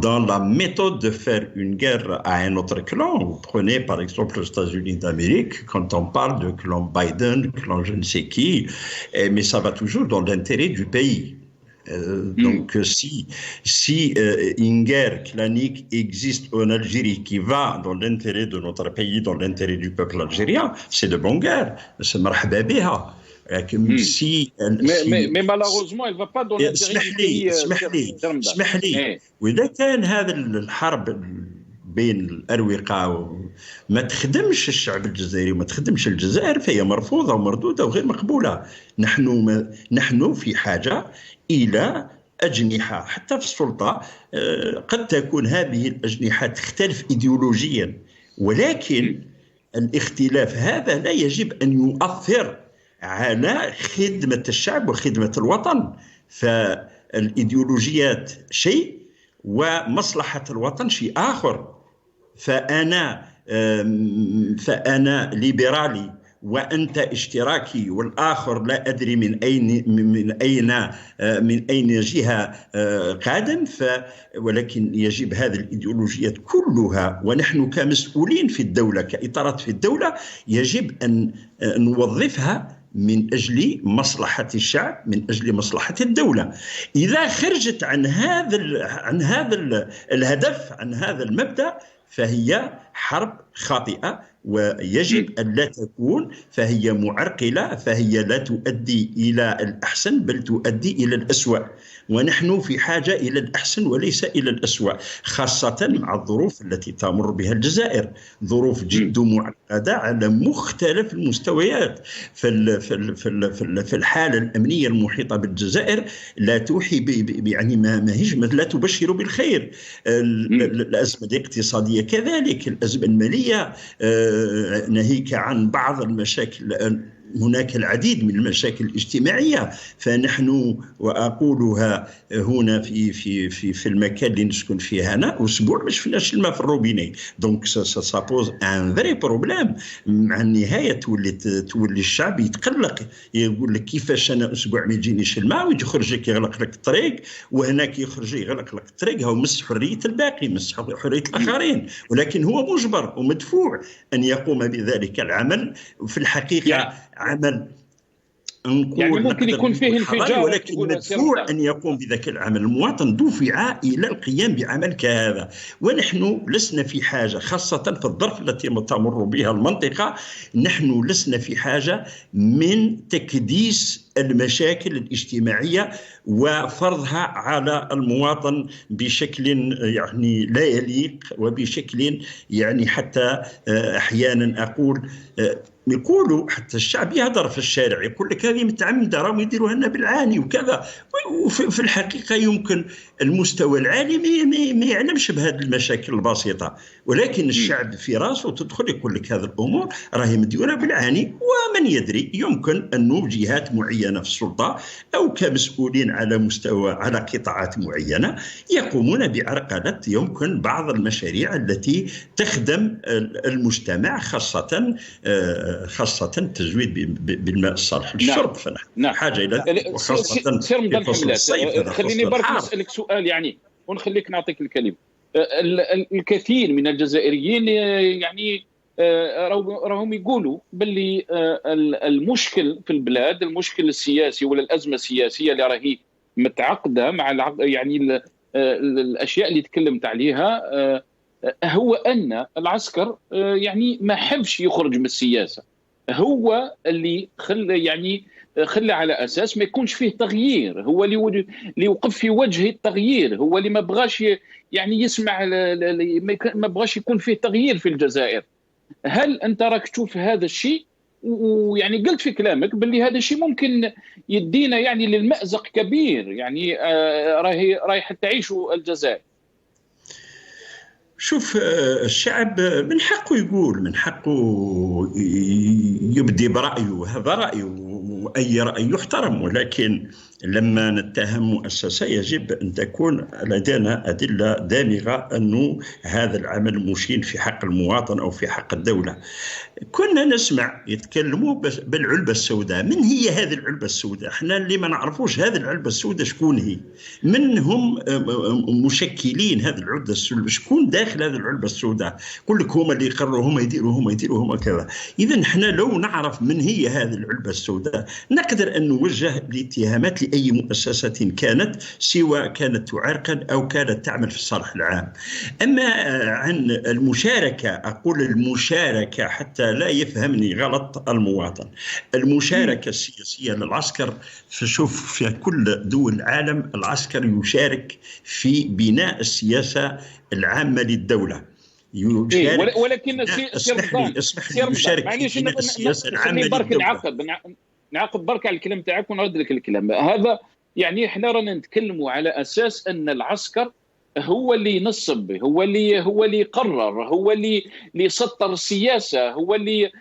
Speaker 5: dans la méthode de faire une guerre à un autre clan. Vous prenez par exemple les États-Unis d'Amérique, quand on parle de clan Biden, clan je ne sais qui, mais ça va toujours dans l'intérêt du pays. Donc si une guerre clanique existe en Algérie qui va dans l'intérêt de notre pays, dans l'intérêt du peuple algérien, c'est de bonne guerre, c'est marhaba biha.
Speaker 1: mais malheureusement elle ne va pas dans l'intérêt du pays.
Speaker 5: اسمح لي وإذا كان هذا الحرب بين الأروقة ما تخدمش الشعب الجزائري وما تخدمش الجزائر، فهي مرفوضة ومردودة وغير مقبولة. نحن في حاجة إلى أجنحة حتى في السلطة. قد تكون هذه الأجنحة تختلف إيديولوجيا، ولكن الاختلاف هذا لا يجب أن يؤثر على خدمة الشعب وخدمة الوطن. فالإيديولوجيات شيء ومصلحة الوطن شيء آخر. فأنا ليبرالي وأنت اشتراكي والآخر لا أدري من أين جهة قادم، ولكن يجب هذه الإيديولوجيات كلها، ونحن كمسؤولين في الدولة كإطارات في الدولة يجب أن نوظفها من أجل مصلحة الشعب، من أجل مصلحة الدولة. إذا خرجت عن هذا الهدف، عن هذا المبدأ، فهي حرب خاطئة ويجب أن لا تكون، فهي معرقلة، فهي لا تؤدي إلى الأحسن بل تؤدي إلى الأسوأ. ونحن في حاجة إلى الأحسن وليس إلى الأسوأ، خاصة مع الظروف التي تمر بها الجزائر، ظروف جد معقدة على مختلف المستويات. في الحالة الأمنية المحيطة بالجزائر لا توحي يعني لا تبشر بالخير. الأزمة الاقتصادية كذلك، الأزمة المالية، ناهيك عن بعض المشاكل، هناك العديد من المشاكل الاجتماعية. فنحن، وأقولها هنا في المكان اللي نسكن فيه أنا، أسبوع ما شفناش الماء في الروبيني. دونك سا بوز ان فري بروبليم. مع النهاية تولي الشعب يتقلق، يقول لك كيفاش أنا أسبوع ما يجينيش الماء، ويجي يخرجك يغلق لك الطريق، وهناك يخرج يغلق لك الطريق، هو مس حرية الباقي، مس حرية الآخرين، ولكن هو مجبر ومدفوع أن يقوم بذلك العمل. في الحقيقة عمل
Speaker 1: يعني ممكن يكون فيه انفجار،
Speaker 5: ولكن مدفوع أن يقوم بذاك العمل. المواطن دفع إلى القيام بعمل كهذا، ونحن لسنا في حاجة، خاصة في الظرف التي تمر بها المنطقة، نحن لسنا في حاجة من تكديس المشاكل الاجتماعية وفرضها على المواطن بشكل يعني لا يليق، وبشكل يعني حتى أحيانا أقول يقولوا حتى الشعب يهدر في الشارع، يقول لك هذه متعمدة، راهم يديروها لنا بالعاني وكذا. وفي الحقيقة يمكن المستوى العالي ما يعلمش بهذه المشاكل البسيطة، ولكن الشعب في راسه تدخل يقول لك هذه الأمور راهي مديورة بالعاني. ومن يدري، يمكن أن جهات معينة في السلطة أو كمسؤولين على قطاعات معينة يقومون بعرقلة يمكن بعض المشاريع التي تخدم المجتمع، خاصة التزويد بالماء الصالح للشرب. فنحن حاجة إلى، وخاصة في فصل الصيف.
Speaker 1: خليني برك نسألك سؤال يعني، ونخليك نعطيك الكلمة. الكثير من الجزائريين يعني راهم يقولوا باللي المشكل في البلاد، المشكل السياسي ولا الأزمة السياسية اللي راهي متعقدة مع يعني الأشياء اللي تكلمت عليها، هو أن العسكر يعني ما حبش يخرج من السياسة، هو اللي يعني خلى على اساس ما يكونش فيه تغيير، هو اللي يوقف في وجه التغيير، هو اللي ما بغاش يعني يسمع ما بغاش يكون فيه تغيير في الجزائر. هل انت راك تشوف هذا الشيء؟ ويعني قلت في كلامك باللي هذا الشيء ممكن يدينا يعني للمأزق كبير، يعني رايح تعيشوا الجزائر.
Speaker 5: شوف، الشعب من حقه يقول، من حقه يبدي برأيه، هذا رأيه وأي رأي يحترم، ولكن لما نتهم مؤسسة يجب أن تكون لدينا أدلة دامغة أنه هذا العمل مشين في حق المواطن أو في حق الدولة. كنا نسمع يتكلموا بالعلبة السوداء. من هي هذه العلبة السوداء؟ احنا اللي ما نعرفوش هذه العلبة السوداء شكون هي، من هم مشكلين هذه العلبة السوداء، شكون داخل هذه العلبة السوداء؟ يقول لك هما اللي يقرروا، هما يديروا هما كذا. إذا احنا لو نعرف من هي هذه العلبة السوداء نقدر أن نوجه الاتهامات لأي مؤسسة كانت، سواء كانت تعرقل أو كانت تعمل في الصالح العام. أما عن المشاركة، أقول المشاركة حتى لا يفهمني غلط المواطن، المشاركة السياسية للعسكر، فشوف في كل دول العالم العسكر يشارك في بناء السياسة العامة للدولة.
Speaker 1: ولكن
Speaker 5: اسمح لي يشارك في بناء السياسة العامة للدولة.
Speaker 1: نعقب برك على الكلام تاعك ونرد لك الكلام هذا. يعني احنا رانا نتكلموا على اساس ان العسكر هو اللي ينصب، هو اللي يقرر، هو اللي يسطر السياسه، هو اللي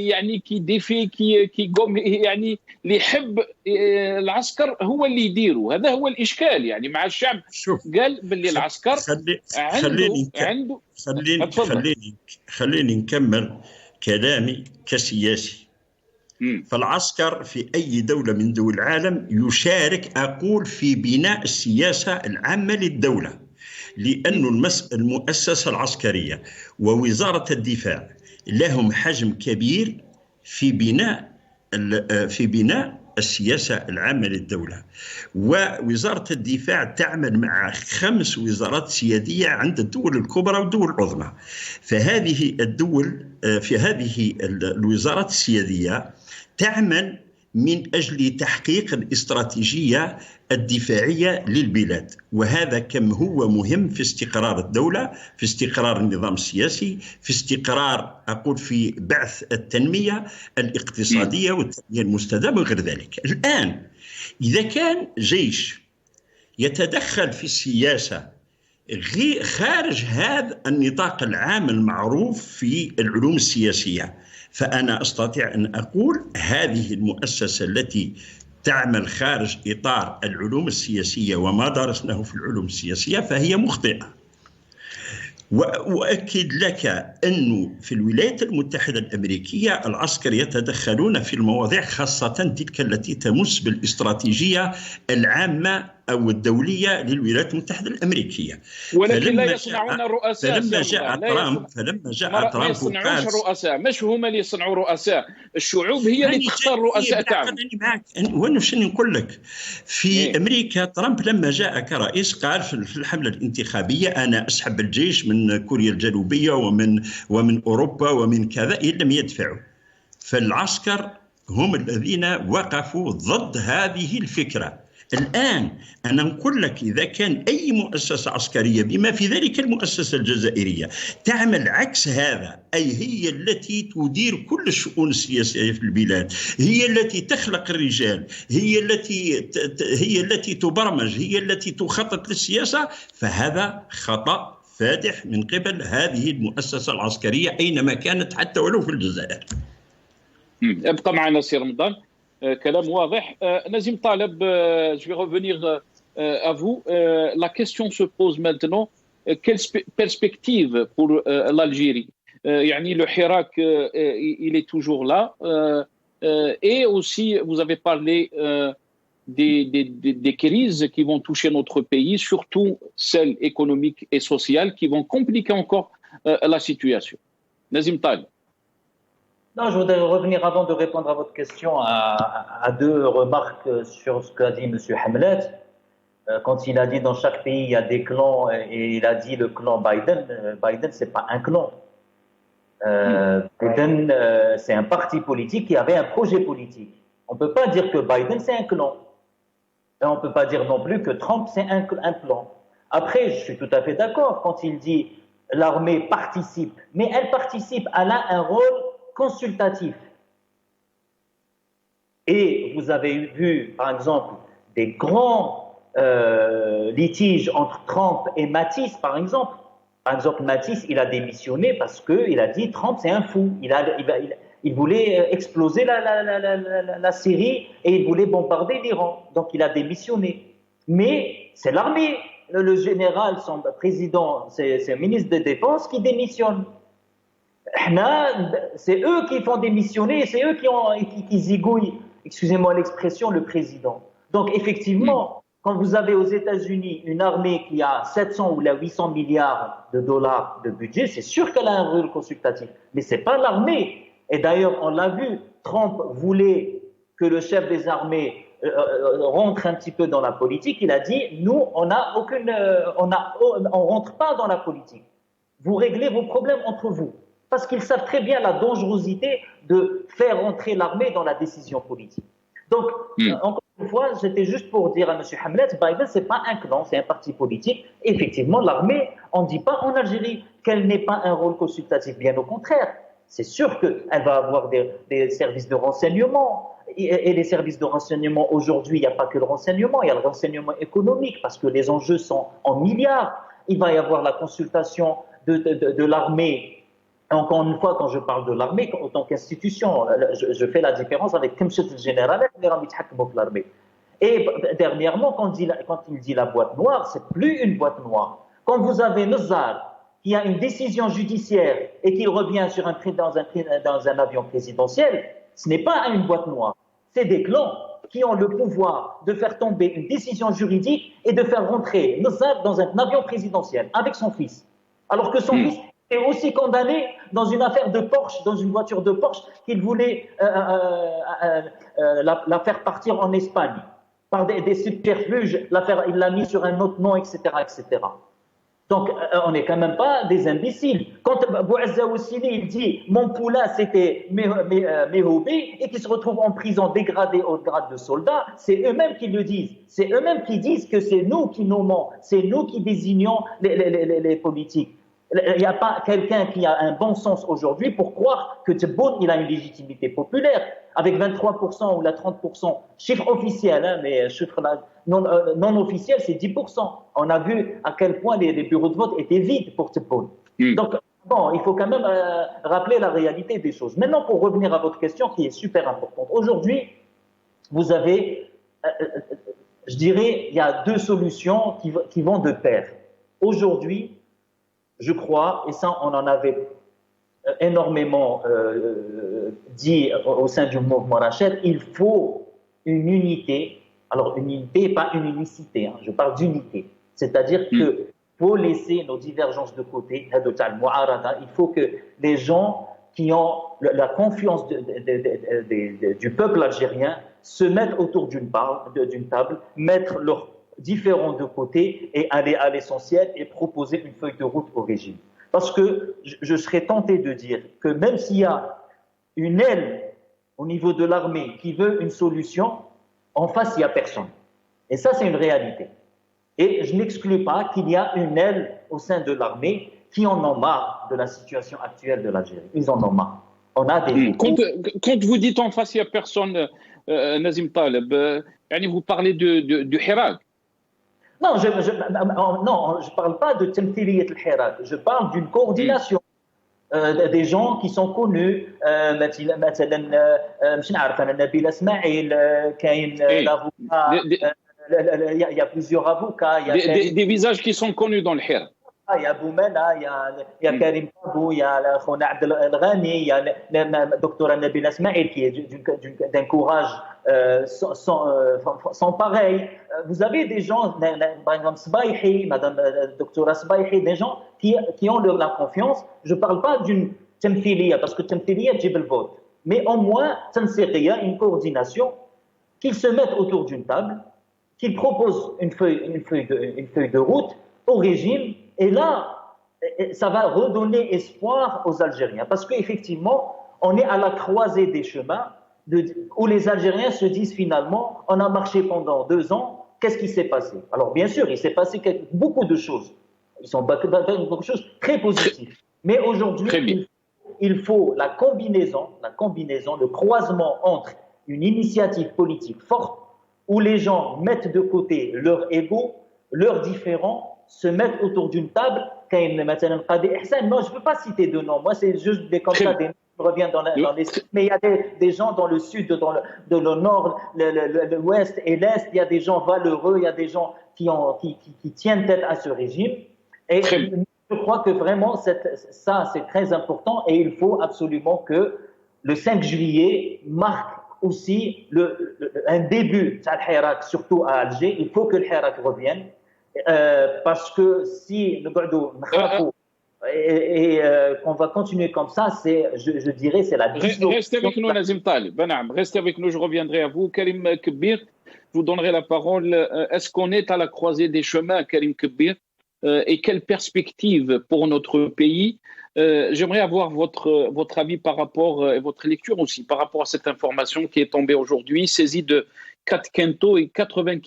Speaker 1: يعني كي ديفي كي قوم، يعني اللي يحب العسكر هو اللي يديره. هذا هو الاشكال يعني مع الشعب. قال باللي العسكر
Speaker 5: خليني نكمل كلامي كسياسي. فالعسكر في أي دولة من دول العالم يشارك، أقول، في بناء السياسة العامة للدولة، لأن المؤسسة العسكرية ووزارة الدفاع لهم حجم كبير في بناء السياسة العامة للدولة. ووزارة الدفاع تعمل مع 5 وزارات سيادية عند الدول الكبرى والدول العظمى. فهذه الدول في هذه الوزارات السيادية تعمل من أجل تحقيق الاستراتيجية الدفاعية للبلاد، وهذا كم هو مهم في استقرار الدولة، في استقرار النظام السياسي، في استقرار، أقول، في بعث التنمية الاقتصادية والتنمية المستدامة وغير ذلك. الآن إذا كان جيش يتدخل في السياسة خارج هذا النطاق العام المعروف في العلوم السياسية، فأنا أستطيع أن أقول هذه المؤسسة التي تعمل خارج إطار العلوم السياسية وما درسناه في العلوم السياسية فهي مخطئة. وأؤكد لك أنه في الولايات المتحدة الأمريكية العسكر يتدخلون في المواضيع، خاصة تلك التي تمس بالاستراتيجية العامة أو الدولية للولايات المتحدة الأمريكية.
Speaker 1: ولكن لا يصنعون الرؤساء.
Speaker 5: فلما جاء ترامب
Speaker 1: ما يصنعوش الرؤساء، مش هما اللي يصنعوا رؤساء، الشعوب هي اللي تختار رؤساء تاعهم.
Speaker 5: وانا شنو نقول لك، في أمريكا ترامب لما جاء كرئيس قال في الحملة الانتخابية أنا أسحب الجيش من كوريا الجنوبية ومن أوروبا ومن كذا إن لم يدفعوا. فالعسكر هم الذين وقفوا ضد هذه الفكرة. الآن أنا نقول لك إذا كان أي مؤسسة عسكرية بما في ذلك المؤسسة الجزائرية تعمل عكس هذا، أي هي التي تدير كل الشؤون السياسية في البلاد، هي التي تخلق الرجال، هي التي تبرمج، هي التي تخطط للسياسة، فهذا خطأ فادح من قبل هذه المؤسسة العسكرية أينما كانت حتى ولو في الجزائر.
Speaker 1: ابقى معنا سي رمضان. كلام واضح. Nazim Taleb, je vais revenir à vous. La question se pose maintenant, quelle perspective pour l'Algérie? Yani le Hirak, il est toujours là. Et aussi, vous avez parlé des crises qui vont toucher notre pays, surtout celles économiques et sociales, qui vont compliquer encore la situation. Nazim Taleb.
Speaker 4: Non, je voudrais revenir avant de répondre à votre question à 2 remarques sur ce qu'a dit M. Hamlet. Quand il a dit dans chaque pays il y a des clans et il a dit le clan Biden. Biden, c'est pas un clan. Biden, c'est un parti politique qui avait un projet politique On ne peut pas dire que Biden, c'est un clan. Et on ne peut pas dire non plus que Trump, c'est un plan. Après, je suis tout à fait d'accord quand il dit l'armée participe, mais elle participe, elle a un rôle consultatif. Et vous avez vu, par exemple, des grands litiges entre Trump et Mattis, par exemple. Par exemple, Mattis, il a démissionné parce qu'il a dit Trump, c'est un fou. Il voulait exploser la Syrie et il voulait bombarder l'Iran. Donc, il a démissionné. Mais c'est l'armée, le général, son président, c'est le ministre de la Défense qui démissionne. C'est eux qui font démissionner, c'est eux qui zigouillent, excusez-moi l'expression, le président. Donc, effectivement, quand vous avez aux États-Unis une armée qui a 700 ou 800 milliards de dollars de budget, c'est sûr qu'elle a un rôle consultatif. Mais ce n'est pas l'armée. Et d'ailleurs, on l'a vu, Trump voulait que le chef des armées rentre un petit peu dans la politique. Il a dit, nous, on rentre pas dans la politique. Vous réglez vos problèmes entre vous. Parce qu'ils savent très bien la dangerosité de faire entrer l'armée dans la décision politique. Donc, encore une fois, c'était juste pour dire à M. Hamlet, Biden, ce n'est pas un clan, c'est un parti politique. Effectivement, l'armée, on ne dit pas en Algérie qu'elle n'ait pas un rôle consultatif, bien au contraire. C'est sûr qu'elle va avoir des services de renseignement. Et les services de renseignement, aujourd'hui, il n'y a pas que le renseignement, il y a le renseignement économique, parce que les enjeux sont en milliards. Il va y avoir la consultation de l'armée. Encore une fois, quand je parle de l'armée, en tant qu'institution, je fais la différence avec le général et l'armée. Et dernièrement, quand il dit la boîte noire, c'est plus une boîte noire. Quand vous avez Nazar, qui a une décision judiciaire et qui revient dans un avion présidentiel, ce n'est pas une boîte noire. C'est des clans qui ont le pouvoir de faire tomber une décision juridique et de faire rentrer Nazar dans un avion présidentiel avec son fils. Alors que son fils est aussi condamné dans une affaire de Porsche, dans une voiture de Porsche, qu'il voulait la faire partir en Espagne. Par des subterfuges, il l'a mis sur un autre nom, etc., etc. Donc, on n'est quand même pas des imbéciles. Quand Bouazza Oussili, il dit « Mon poulain, c'était Méhoubé » et qu'il se retrouve en prison dégradé au grade de soldat, c'est eux-mêmes qui le disent. C'est eux-mêmes qui disent que c'est nous qui nommons, c'est nous qui désignons les politiques. Il n'y a pas quelqu'un qui a un bon sens aujourd'hui pour croire que Tebboune, il a une légitimité populaire. Avec 23% ou la 30%, chiffre officiel, hein, mais chiffre non officiel, c'est 10%. On a vu à quel point les bureaux de vote étaient vides pour Tebboune. Donc, bon, il faut quand même rappeler la réalité des choses. Maintenant, pour revenir à votre question qui est super importante. Aujourd'hui, vous avez, je dirais, il y a deux solutions qui vont de pair. Aujourd'hui, je crois, et ça, on en avait énormément dit au sein du mouvement Rachel, il faut une unité. Alors, une unité, pas une unicité, hein, je parle d'unité. C'est-à-dire qu'il faut laisser nos divergences de côté. Il faut que les gens qui ont la confiance du peuple algérien se mettent autour d'une table, mettre leurs différents de côté et aller à l'essentiel et proposer une feuille de route au régime. Parce que je serais tenté de dire que même s'il y a une aile au niveau de l'armée qui veut une solution, en face, il n'y a personne. Et ça, c'est une réalité. Et je n'exclus pas qu'il y a une aile au sein de l'armée qui en ont marre de la situation actuelle de l'Algérie. Ils en ont marre. On a des...
Speaker 1: Quand vous dites en face, il n'y a personne, Nazim Taleb, vous parlez du Hirak.
Speaker 4: Non, je ne parle pas de Temthiliyat al-Hirak. Je parle d'une coordination des gens qui sont connus. Il y a plusieurs avocats.
Speaker 1: Des visages qui sont connus dans le Hirak.
Speaker 4: Il y a Boumela, il y a Karim Tabou, il y a Khona Abdel Ghani, il y a le docteur Nabil Asmaïl qui est d'un courage sans pareil. Vous avez des gens, par exemple Sbaïhi, Madame Doctora Sbaïhi, des gens qui ont la confiance. Je ne parle pas d'une Temthiliya, parce que Temthiliya dit le vote. Mais au moins, Tansiqiya, une coordination, qu'ils se mettent autour d'une table, qu'ils proposent une feuille de route au régime. Et là, ça va redonner espoir aux Algériens. Parce qu'effectivement, on est à la croisée des chemins. où les Algériens se disent finalement, on a marché pendant 2 ans, qu'est-ce qui s'est passé? Alors bien sûr, il s'est passé beaucoup de choses. Ils sont beaucoup de choses très positives. Mais aujourd'hui, il faut la combinaison, le croisement entre une initiative politique forte où les gens mettent de côté leur ego, leurs différends, se mettent autour d'une table. Moi, je ne peux pas citer de noms. Moi, c'est juste des comme ça, des noms qui reviennent dans les... Mais il y a des gens dans le sud, dans le nord, l'ouest et l'est. Il y a des gens valeureux, il y a des gens qui tiennent tête à ce régime. Et je crois que vraiment, ça, c'est très important. Et il faut absolument que le 5 juillet marque aussi un début de l'Hirak, surtout à Alger. Il faut que le Hirak revienne. Parce que si nous et qu'on va continuer comme ça, je dirais, c'est la dislocation.
Speaker 1: Restez avec nous, Nazim Taleb. Restez avec nous, je reviendrai à vous. Karim Kbir, je vous donnerai la parole. Est-ce qu'on est à la croisée des chemins, Karim Kbir, et quelle perspective pour notre pays? J'aimerais avoir votre avis par rapport, et votre lecture aussi, par rapport à cette information qui est tombée aujourd'hui, saisie de 4 quintaux et 80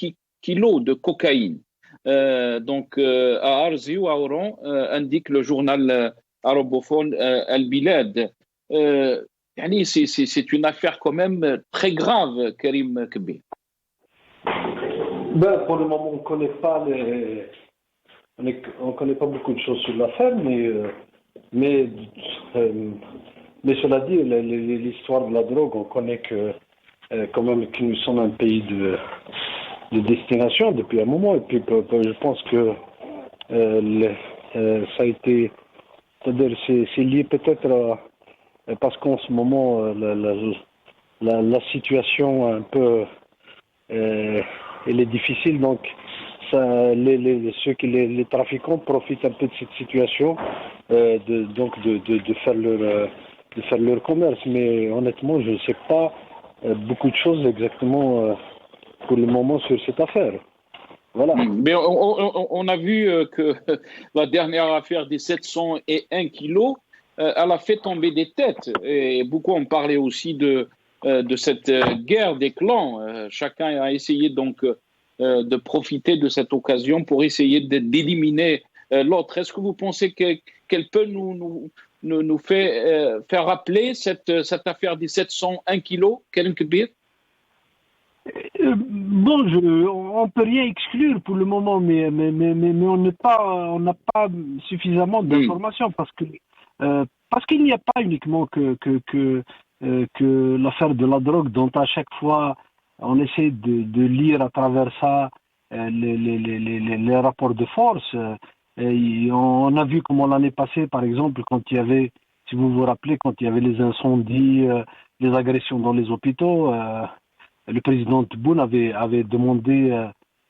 Speaker 1: kilos de cocaïne. Donc à Arzi ou à Oran, indique le journal arabophone Al-Bilad. C'est une affaire quand même très grave, Karim Kbir.
Speaker 6: Pour le moment, on connaît pas beaucoup de choses sur l'affaire, mais cela dit, l'histoire de la drogue, on connaît que quand même que nous sommes un pays de destination depuis un moment, et puis je pense que ça a été, c'est-à-dire c'est lié peut-être parce qu'en ce moment la situation un peu elle est difficile, donc les trafiquants profitent un peu de cette situation de faire leur commerce, mais honnêtement je ne sais pas beaucoup de choses exactement pour le moment sur cette affaire. Voilà.
Speaker 1: Mais on a vu que la dernière affaire des 701 kilos, elle a fait tomber des têtes. Et beaucoup ont parlé aussi de cette guerre des clans. Chacun a essayé donc de profiter de cette occasion pour essayer d'éliminer l'autre. Est-ce que vous pensez qu'elle peut nous faire rappeler cette affaire des 701 kilos, Karim Kbir?
Speaker 6: On peut rien exclure pour le moment, mais on n'a pas suffisamment d'informations parce qu'il n'y a pas uniquement que l'affaire de la drogue dont à chaque fois on essaie de lire à travers ça les rapports de force. On a vu comment l'année passée, par exemple, quand il y avait, si vous vous rappelez, quand il y avait les incendies, les agressions dans les hôpitaux. Le président Tebboune avait demandé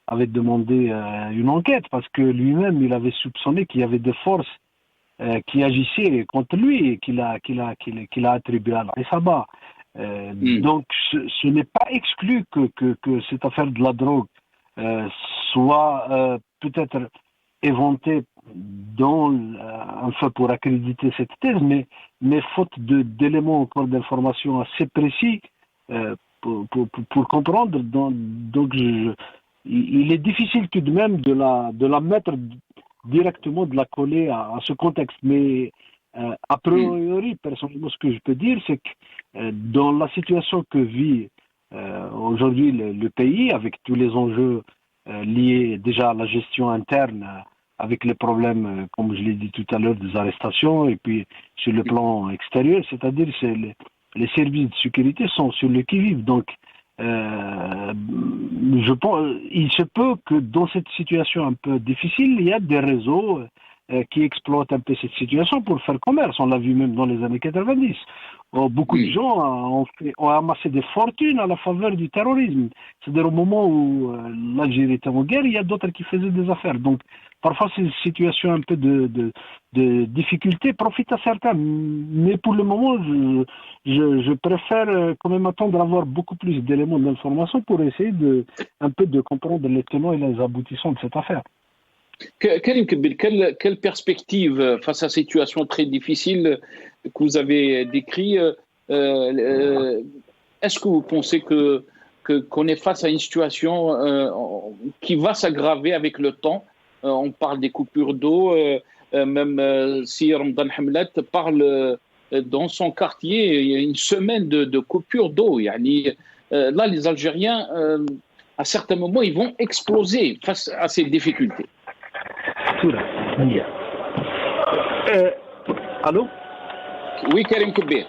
Speaker 6: une enquête parce que lui-même il avait soupçonné qu'il y avait des forces qui agissaient contre lui et qu'il a attribué à l'Isaba. Donc ce n'est pas exclu que cette affaire de la drogue soit peut-être éventée un peu pour accréditer cette thèse, mais faute d'éléments encore d'informations assez précis pour comprendre, donc il est difficile tout de même de la mettre directement, de la coller à ce contexte. Mais a priori, personnellement, ce que je peux dire, c'est que dans la situation que vit aujourd'hui le pays, avec tous les enjeux liés déjà à la gestion interne, avec les problèmes, comme je l'ai dit tout à l'heure, des arrestations, et puis sur le plan extérieur, c'est-à-dire les services de sécurité sont sur le qui-vive. Donc, je pense, il se peut que dans cette situation un peu difficile, il y a des réseaux qui exploitent un peu cette situation pour faire commerce. On l'a vu même dans les années 90. Beaucoup de gens ont amassé des fortunes à la faveur du terrorisme. C'est-à-dire au moment où l'Algérie était en guerre, il y a d'autres qui faisaient des affaires. Donc, parfois, ces situations un peu de difficulté profitent à certains. Mais pour le moment, je préfère quand même attendre d'avoir beaucoup plus d'éléments d'information pour essayer un peu de comprendre les tenants et les aboutissants de cette affaire.
Speaker 1: Karim Kbir, quelle perspective face à cette situation très difficile que vous avez décrite? est-ce que vous pensez qu'on est face à une situation qui va s'aggraver avec le temps? On parle des coupures d'eau, même si Ramadan Hamlet parle dans son quartier, il y a une semaine de coupure d'eau. Là, les Algériens, à certains moments, ils vont exploser face à ces difficultés.
Speaker 6: Allô?
Speaker 1: Oui, Karim Kebir.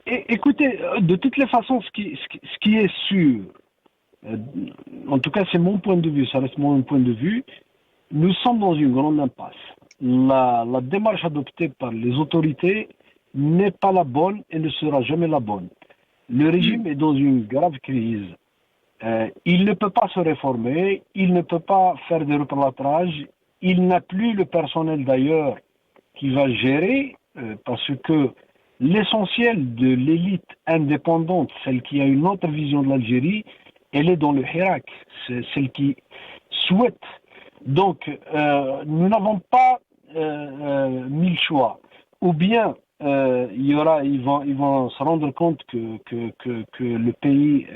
Speaker 6: Écoutez, de toutes les façons, ce qui est sûr, en tout cas c'est mon point de vue, ça reste mon point de vue, nous sommes dans une grande impasse. La démarche adoptée par les autorités n'est pas la bonne et ne sera jamais la bonne. Le régime est dans une grave crise. Il ne peut pas se réformer, il ne peut pas faire des replâtrages, il n'a plus le personnel d'ailleurs qui va gérer, parce que l'essentiel de l'élite indépendante, celle qui a une autre vision de l'Algérie, elle est dans le Hirak, c'est celle qui souhaite. Donc, nous n'avons pas mille choix. Ou bien, ils vont se rendre compte que le pays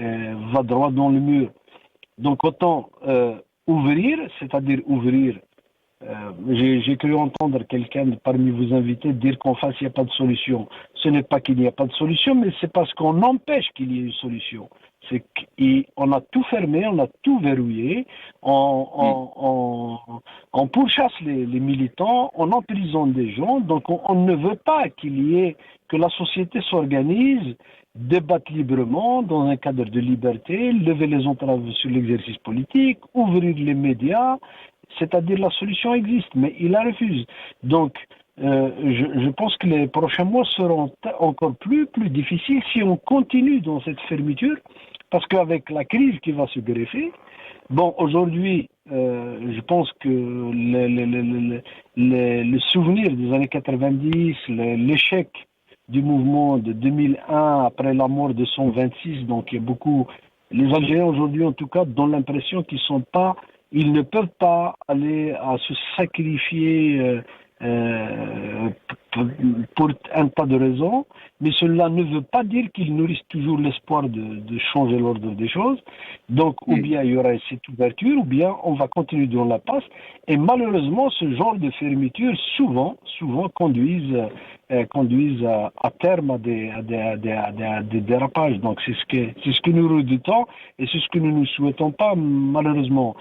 Speaker 6: va droit dans le mur. Donc, autant ouvrir, c'est-à-dire ouvrir. J'ai cru entendre quelqu'un parmi vos invités dire qu'en face, il n'y a pas de solution. Ce n'est pas qu'il n'y a pas de solution, mais c'est parce qu'on empêche qu'il y ait une solution. C'est qu'on a tout fermé, on a tout verrouillé, on pourchasse les militants, on emprisonne des gens, donc on ne veut pas que la société s'organise, débatte librement dans un cadre de liberté, lever les entraves sur l'exercice politique, ouvrir les médias, c'est-à-dire la solution existe, mais il la refuse. Donc, je pense que les prochains mois seront encore plus difficiles si on continue dans cette fermeture, parce qu'avec la crise qui va se greffer, bon, aujourd'hui, je pense que le souvenir des années 90, l'échec du mouvement de 2001 après la mort de 126, donc il y a beaucoup, les Algériens aujourd'hui en tout cas donnent l'impression ils ne peuvent pas aller à se sacrifier pour un tas de raisons, mais cela ne veut pas dire qu'ils nourrissent toujours l'espoir de changer l'ordre des choses. Donc, ou bien il y aura cette ouverture, ou bien on va continuer dans la passe. Et malheureusement, ce genre de fermeture souvent conduisent à terme à des dérapages. Donc, c'est ce que nous redoutons et c'est ce que nous ne souhaitons pas, malheureusement.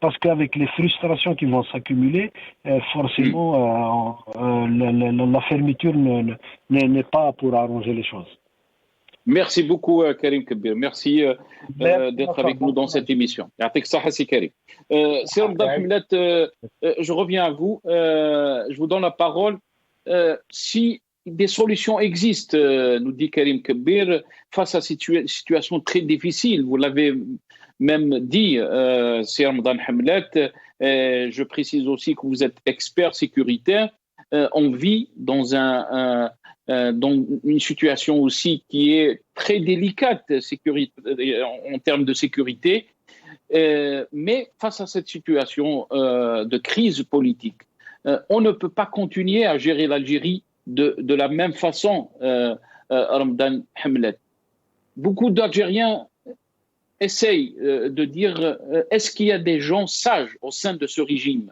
Speaker 6: Parce qu'avec les frustrations qui vont s'accumuler, forcément, la fermeture n'est pas pour arranger les choses.
Speaker 1: Merci beaucoup, Karim Kebir. Merci d'être avec nous dans cette émission. Karim. Je reviens à vous. Je vous donne la parole. Si des solutions existent, nous dit Karim Kebir, face à cette situation très difficile, vous l'avez même dit, c'est Ramadan Hamlet, je précise aussi que vous êtes expert sécuritaire, on vit dans dans une situation aussi qui est très délicate en termes de sécurité, mais face à cette situation de crise politique, on ne peut pas continuer à gérer l'Algérie de la même façon, Ramadan Hamlet. Beaucoup d'Algériens essayent de dire est-ce qu'il y a des gens sages au sein de ce régime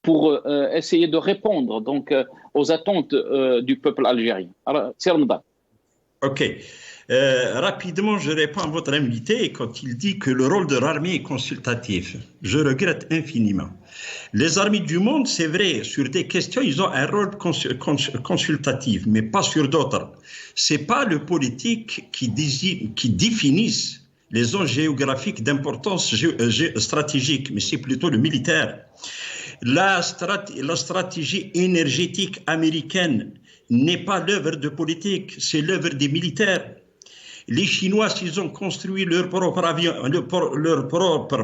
Speaker 1: pour essayer de répondre donc aux attentes du peuple algérien. Alors, c'est Ramadan.
Speaker 5: Ok. Rapidement, je réponds à votre invité quand il dit que le rôle de l'armée est consultatif. Je regrette infiniment. Les armées du monde, c'est vrai, sur des questions, ils ont un rôle consultatif, mais pas sur d'autres. C'est pas le politique qui définissent les zones géographiques d'importance stratégique, mais c'est plutôt le militaire. La stratégie énergétique américaine n'est pas l'œuvre de politique, c'est l'œuvre des militaires. Les Chinois, s'ils ont construit leur propre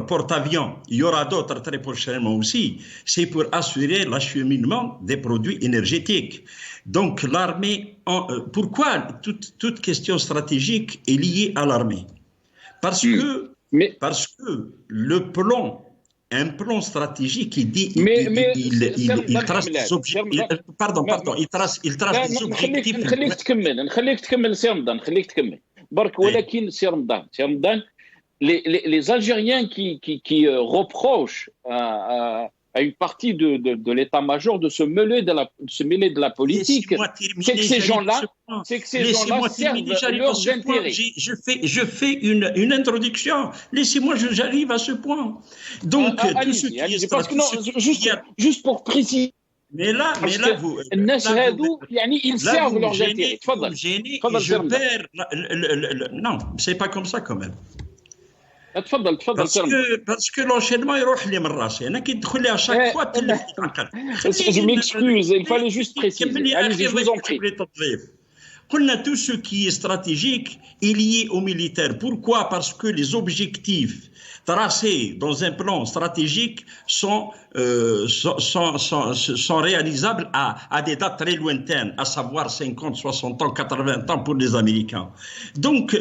Speaker 5: porte-avions, il y aura d'autres très prochainement aussi, c'est pour assurer l'acheminement des produits énergétiques. Donc l'armée, pourquoi toute question stratégique est liée à l'armée? Parce que le plan un plan stratégique qui dit
Speaker 1: il
Speaker 5: trace des objectifs. Pardon, il trace des objectifs.
Speaker 1: نخليك تكمل سي رمضان، نخليك تكمل برك. ولكن سي رمضان les Algériens qui reprochent à une partie de l'état-major de se mêler de la politique, c'est que ces gens-là servent leurs intérêts.
Speaker 5: Je fais une introduction. Laissez-moi, j'arrive à ce point. Donc, tout ce qui est stratégique,
Speaker 1: juste pour préciser.
Speaker 5: Mais là, vous,
Speaker 1: ils servent leurs intérêts.
Speaker 5: Je perds. Non, c'est pas comme ça quand même.
Speaker 1: تفضل
Speaker 5: parce que l'enchaînement يروح لي من راسي انا كيدخل لي à chaque fois
Speaker 1: je m'excuse, il fallait juste préciser. Allez-y, je vous en prie.
Speaker 5: قلنا tout ce qui est stratégique est lié aux militaires. Pourquoi? Parce que les objectifs tracés dans un plan stratégique sont réalisables à des dates très lointaines, à savoir 50, 60 ans, 80 ans pour les Américains. Donc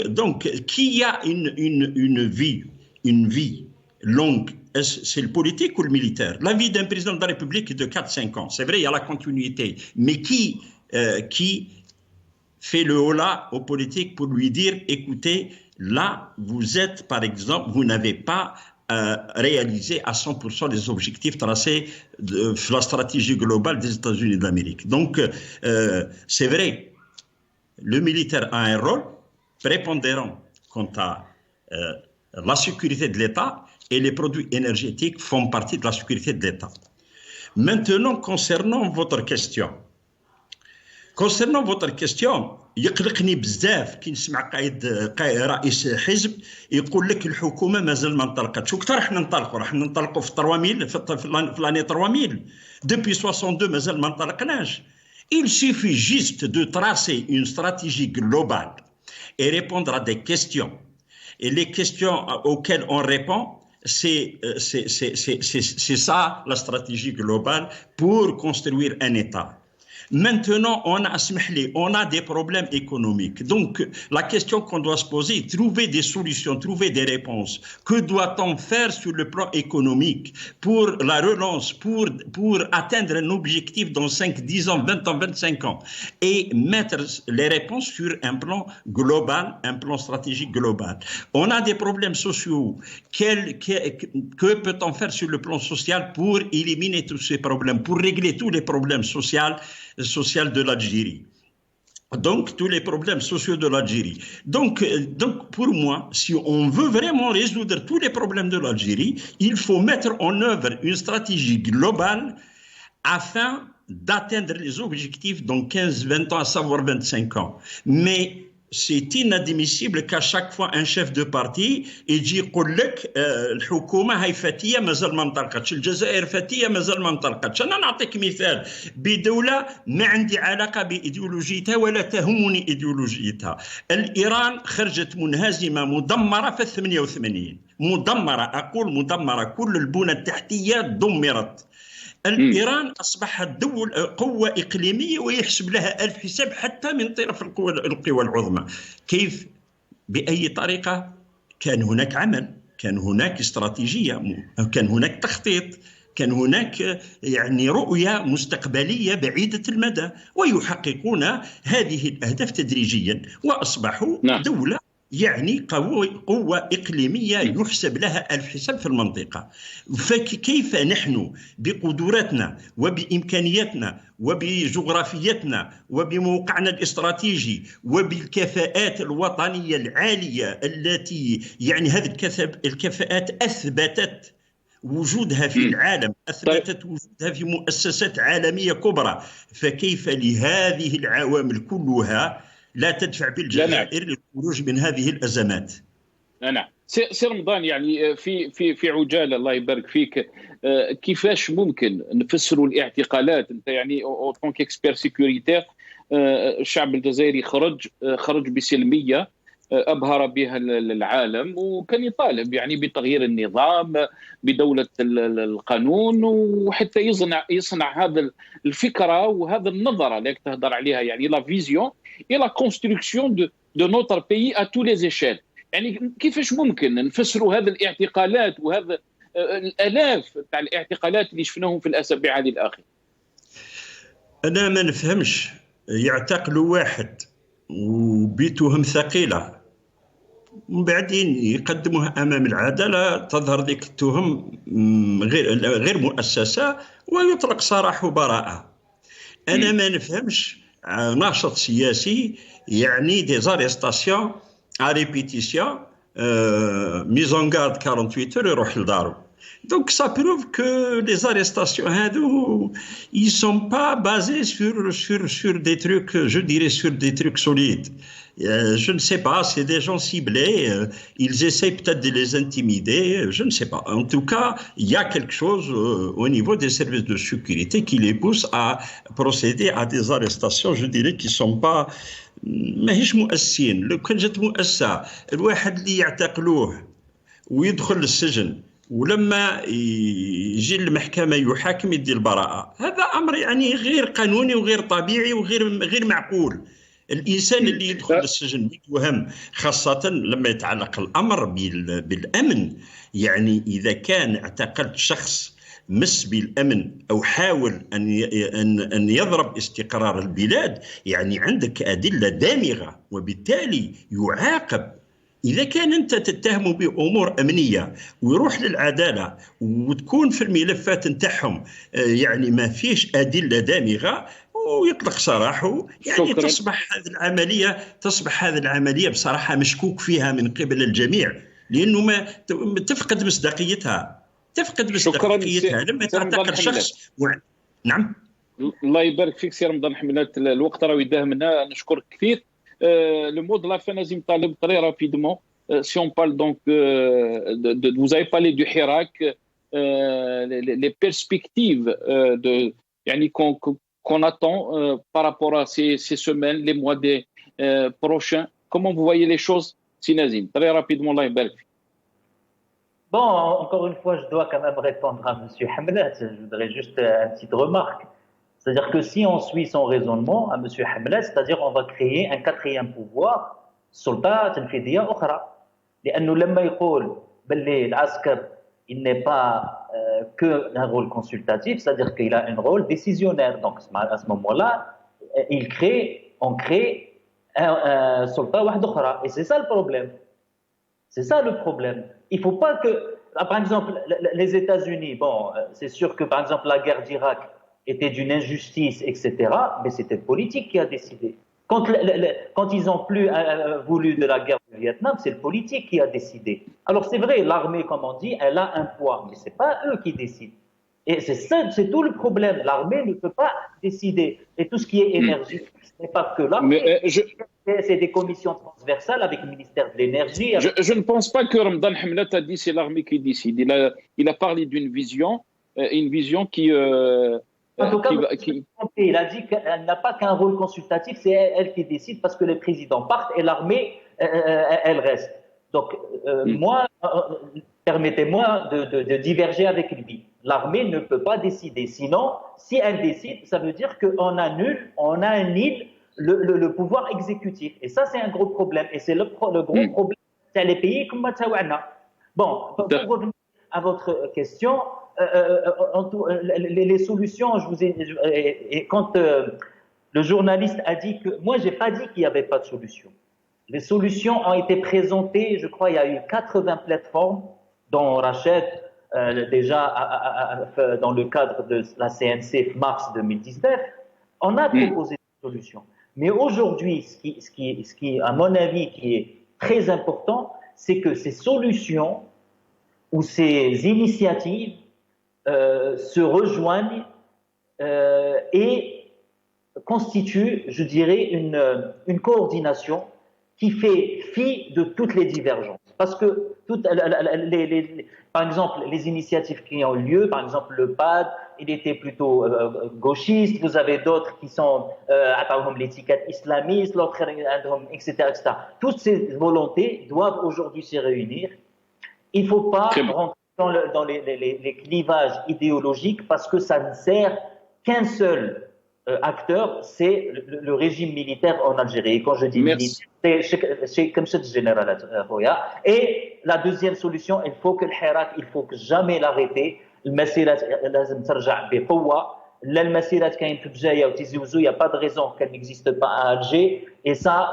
Speaker 5: qui a une vie longue, c'est le politique ou le militaire? La vie d'un président de la République est de 4-5 ans. C'est vrai, il y a la continuité. Mais qui fait le holà au politique pour lui dire, écoutez, là, vous êtes, par exemple, vous n'avez pas réalisé à 100% les objectifs tracés de la stratégie globale des États-Unis d'Amérique. Donc, c'est vrai, le militaire a un rôle prépondérant quant à la sécurité de l'État, et les produits énergétiques font partie de la sécurité de l'État. Maintenant, concernant votre question, يقلقني بزاف كي نسمع قائد رئيس حزب يقول لك الحكومه مازال ما انطلقتش. وكثر راح ننطلقوا في 3000 في لاني 3000 depuis 62 مازال ما انطلقناش. Il suffit juste de tracer une stratégie globale et répondre à des questions. Et les questions auxquelles on répond, c'est ça la stratégie globale pour construire un État. Maintenant, on a des problèmes économiques. Donc, la question qu'on doit se poser, trouver des solutions, trouver des réponses. Que doit-on faire sur le plan économique pour la relance, pour atteindre un objectif dans 5, 10 ans, 20 ans, 25 ans? Et mettre les réponses sur un plan global, un plan stratégique global. On a des problèmes sociaux. Que peut-on faire sur le plan social pour éliminer tous ces problèmes, pour régler tous les problèmes sociaux de l'Algérie? Donc, tous les problèmes sociaux de l'Algérie. Donc, pour moi, si on veut vraiment résoudre tous les problèmes de l'Algérie, il faut mettre en œuvre une stratégie globale afin d'atteindre les objectifs dans 15, 20 ans, à savoir 25 ans. Mais c'est inadmissible qu'à chaque fois un chef de parti يجي يقول لك الحكومه هاي فتيه مازال ما انطلقتش، الجزائر فتيه مازال ما انطلقتش. انا نعطيك مثال بدوله ما عندي علاقه بايديولوجيتها ولا تهمني ايديولوجيتها. ايران خرجت منهزمه مدمره في 88، مدمره، اقول مدمره، كل البنى التحتيه دمرت. إيران أصبحت قوة إقليمية ويحسب لها ألف حساب حتى من طرف القوى العظمى. كيف؟ بأي طريقة؟ كان هناك عمل، كان هناك استراتيجية، كان هناك تخطيط، كان هناك يعني رؤية مستقبلية بعيدة المدى، ويحققون هذه الأهداف تدريجيا وأصبحوا دولة يعني قوة إقليمية يحسب لها ألف حساب في المنطقة. فكيف نحن بقدراتنا وبإمكانياتنا وبجغرافيتنا وبموقعنا الاستراتيجي وبالكفاءات الوطنية العالية التي يعني هذه الكفاءات أثبتت وجودها في العالم، أثبتت وجودها في مؤسسات عالمية كبرى، فكيف لهذه العوامل كلها لا تدفع بالجزائر للخروج من هذه الأزمات؟
Speaker 1: نعم سي رمضان، يعني في عجالة الله يبارك فيك، كيفاش ممكن نفسروا الاعتقالات؟ انت يعني اون كيكسبير سيكوريتير، الشعب الجزائري خرج بسلمية أبهر بها العالم، وكان يطالب يعني بتغيير النظام، بدولة القانون، وحتى يصنع هذا الفكرة وهذا النظرة اللي تهضر عليها، يعني لا فيزيون et la construction de notre pays à tous les échelles. يعني كيفاش ممكن نفسروا هذه الاعتقالات وهذا الالاف تاع الاعتقالات اللي شفناهم في الاسابيع هذه الاخيره.
Speaker 5: انا ما نفهمش يعتقلوا واحد وبتهم ثقيله ومن بعدين يقدموه امام العداله تظهر ذيك التهم غير مؤسسه ويطلق سراح وبراءه. انا ما نفهمش ناشط سياسي يعني دي زاريستاسيون ا ريبيتيسيون ميزون غارد 48 اور يروح لدارو. Donc ça prouve que les arrestations ils sont pas basés sur des trucs, je dirais sur des trucs solides. Je ne sais pas, c'est des gens ciblés, ils essayent peut-être de les intimider, je ne sais pas. En tout cas, il y a quelque chose au niveau des services de sécurité qui les pousse à procéder à des arrestations, je dirais, qui ne sont pas ماهيش مؤسسين. لو كان جات مؤسسة الواحد اللي يعتقلوه ويدخل للسجن ولما يجي المحكمة يحاكم يدي البراءة، هذا أمر يعني غير قانوني وغير طبيعي وغير معقول. الإنسان اللي يدخل للسجن متهم خاصة لما يتعلق الأمر بالأمن، يعني إذا كان اعتقلت شخص مس بالأمن أو حاول أن يضرب استقرار البلاد، يعني عندك أدلة دامغة وبالتالي يعاقب. إذا كان أنت تتهمه بأمور أمنية ويروح للعدالة وتكون في الملفات نتاعهم يعني ما فيش أدلة دامغة ويطلق سراحه، يعني تصبح هذه العملية بصراحة مشكوك فيها من قبل الجميع، لأنه ما تفقد مصداقيتها لما تعتقل شخص نعم.
Speaker 1: الله يبارك فيك سي رمضان حملات، الوقت راه يداه منا، نشكرك كثير. Le mot de la fin, Nazim Taleb, très rapidement. Si on parle donc vous avez parlé du Hirak, les perspectives qu'on attend par rapport à ces semaines, les mois prochains. Comment vous voyez les choses, si Nazim? Très rapidement, Allah يبارك فيك.
Speaker 4: Bon, encore une fois, je dois quand même répondre à M. Hamlet. Je voudrais juste une petite remarque. C'est-à-dire que si on suit son raisonnement à M. Hamlet, c'est-à-dire on va créer un quatrième pouvoir, سلطة تنفيذية أخرى. لأنه لما يقول باللي العسكر il n'est pas qu'un rôle consultatif, c'est-à-dire qu'il a un rôle décisionnaire. Donc à ce moment-là, on crée un سلطة واحدة أخرى. Et c'est ça le problème. C'est ça le problème. Il ne faut pas que, par exemple, les États-Unis, bon, c'est sûr que par exemple la guerre d'Irak était d'une injustice, etc. Mais c'était le politique qui a décidé. Quand ils n'ont plus voulu de la guerre du Vietnam, c'est le politique qui a décidé. Alors c'est vrai, l'armée, comme on dit, elle a un poids, mais ce n'est pas eux qui décident. Et c'est tout le problème. L'armée ne peut pas décider. Et tout ce qui est énergie, ce n'est pas que l'armée. C'est des commissions transversales avec le ministère de l'énergie.
Speaker 1: Je ne pense pas que Ramadan Hamlet a dit c'est l'armée qui décide. Il a parlé d'une vision, qui...
Speaker 4: En tout cas, il a dit qu'elle n'a pas qu'un rôle consultatif, c'est elle qui décide parce que les présidents partent et l'armée, elle reste. Donc, moi, permettez-moi de diverger avec lui. L'armée ne peut pas décider. Sinon, si elle décide, ça veut dire qu'on annule le pouvoir exécutif. Et ça, c'est un gros problème. Et c'est le gros problème. C'est les pays comme Matawana. Bon, pour revenir à votre question, les solutions, et quand le journaliste a dit que... Moi, je n'ai pas dit qu'il n'y avait pas de solution. Les solutions ont été présentées, je crois, il y a eu 80 plateformes, dont Rachid, déjà dans le cadre de la CNC mars 2019, on a proposé des solutions. Mais aujourd'hui, ce qui, à mon avis, qui est très important, c'est que ces solutions ou ces initiatives se rejoignent et constituent, je dirais, une coordination qui fait fi de toutes les divergences. Parce que, par exemple, les initiatives qui ont lieu, par exemple le PAD, il était plutôt gauchiste, vous avez d'autres qui sont l'étiquette islamiste, l'autre, etc., etc. Toutes ces volontés doivent aujourd'hui se réunir. Il ne faut pas rentrer dans les clivages idéologiques parce que ça ne sert qu'un seul acteur, c'est le régime militaire en Algérie. Et quand je dis militaire, c'est comme ce général. Et la deuxième solution, il faut que le Hirak, il faut que jamais l'arrêter. المسيرات لازم ترجع بقوة. لا المسيرات كاين في بجاية وتيزي وزو, il n'y a pas de raison qu'elle n'existe pas à Alger. Et ça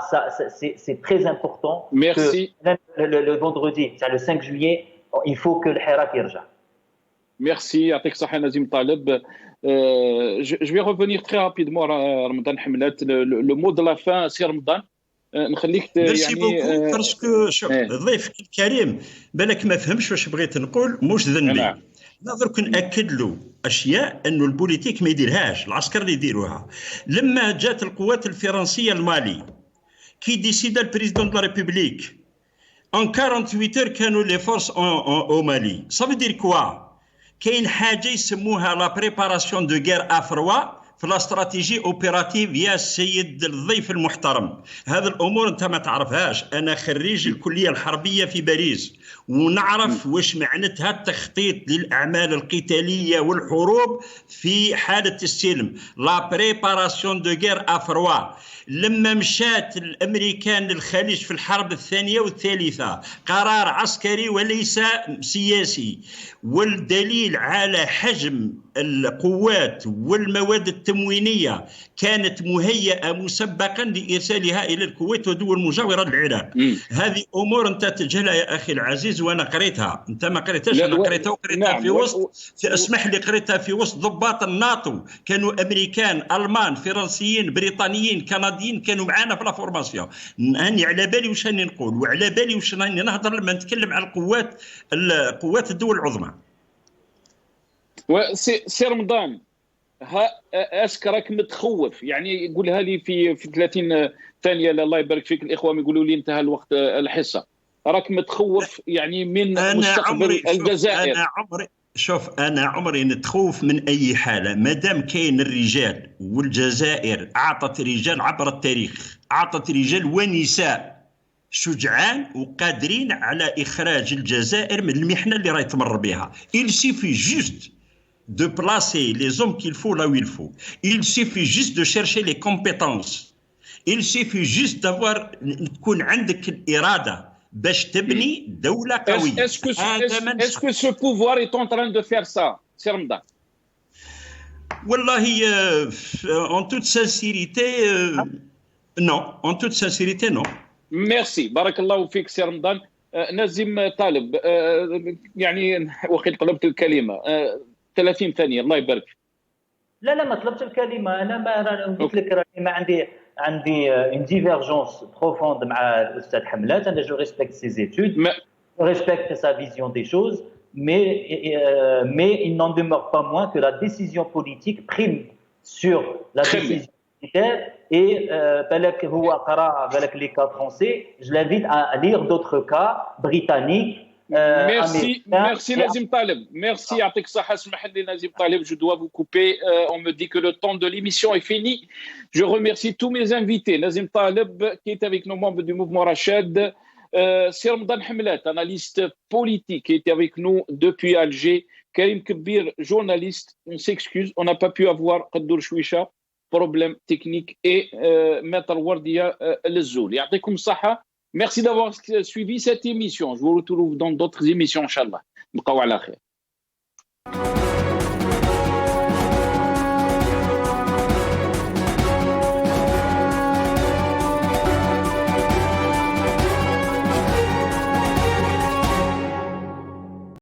Speaker 4: c'est très important.
Speaker 1: Merci.
Speaker 4: Que le vendredi, c'est le 5 juillet, il faut que le Hirak يرجع.
Speaker 1: Merci, يعطيك الصحة نزيم طالب. Je vais revenir très rapidement à Ramadan Hamlet. Le mot de la fin, c'est Ramadan. نخليك
Speaker 5: ميرسي بوكو باسكو شوف ضيفك الكريم بالك ما فهمش واش بغيت نقول مش ذنبي. نظرك ناكد له اشياء انه البوليتيك ما يديرهاش العسكر اللي يديروها. لما جات القوات الفرنسيه المالي كي ديسيدا البريزيدون دو لا ريبوبليك ان 48 heures كانوا لي فورس او مالي. صافي دير كوا كاين حاجه يسموها لا بريباراسيون دو غير افروا في لا استراتيجي اوبيراتيف. يا السيد الضيف المحترم هذه الامور انت ما تعرفهاش. انا خريج الكليه الحربيه في باريس ونعرف واش معناتها التخطيط للاعمال القتاليه والحروب في حاله السلم. لا بريباراسيون دو غير افروا. لما مشات الامريكان للخليج في الحرب الثانيه والثالثه قرار عسكري وليس سياسي. والدليل على حجم القوات والمواد التموينيه كانت مهيئه مسبقا لارسالها الى الكويت ودول مجاوره للعراق. هذه امور انت تجهلها يا اخي العزيز وانا قريتها. انت ما قريتهاش، انا قريتها وقريتها في وسط اسمح لي قريتها في وسط ضباط الناتو كانوا امريكان المان فرنسيين بريطانيين كنديين كانوا معنا في لا فورماسيون. هاني على بالي واش راني نقول وعلى بالي واش راني نهضر لما نتكلم على القوات الدول العظمى.
Speaker 1: سي رمضان اسك راك متخوف يعني يقولها لي في 30 ثانيه. الله يبارك فيك الاخوه يقولوا لي انتهى الوقت الحصه. راك متخوف يعني من مستقبل الجزائر؟
Speaker 5: انا عمري نتخوف من اي حاله مادام كاين الرجال. والجزائر اعطت رجال عبر التاريخ، اعطت رجال ونساء شجعان وقادرين على اخراج الجزائر من المحنه اللي راهي تمر بها. il suffit juste de placer les hommes qu'il faut là où il faut. Il suffit juste de chercher les compétences. Il suffit juste d'avoir تكون عندك الإرادة باش تبني دولة قوية.
Speaker 1: Est-ce que ce pouvoir est en train de faire ça, Sir Ramadan?
Speaker 5: والله en toute sincérité non. En toute sincérité non.
Speaker 1: Merci. بارك الله فيك سي رمضان. نزيم طالب يعني وقت طلبت الكلمة 30 ثانية الله يبارك.
Speaker 4: لا ما طلبت الكلمة. أنا ما قلت لك راني ما عندي une divergence profonde مع الأستاذ حملات. أنا je respecte ses études, je respecte sa vision des choses, mais il n'en demeure pas moins que la décision politique prime sur la décision militaire. Et بالك هو قرا بالك les cas français. Je l'invite à lire d'autres cas britanniques.
Speaker 1: Merci Nazim Taleb. Merci, يعطيك الصحة. اسمح لي Nazim Taleb, je dois vous couper. On me dit que le temps de l'émission est fini. Je remercie tous mes invités. Nazim Taleb, qui est avec nos membres du mouvement Rachad. Sir Ramadan Hamlet, analyste politique, qui était avec nous depuis Alger. Karim Kbir, journaliste. On s'excuse, on n'a pas pu avoir Qadour Chouicha, problème technique. Et Maître Wardia Lezoul. يعطيكم الصحة. Merci d'avoir suivi cette émission. Je vous retrouve dans d'autres émissions, Inch'Allah. Bqaw ala khair.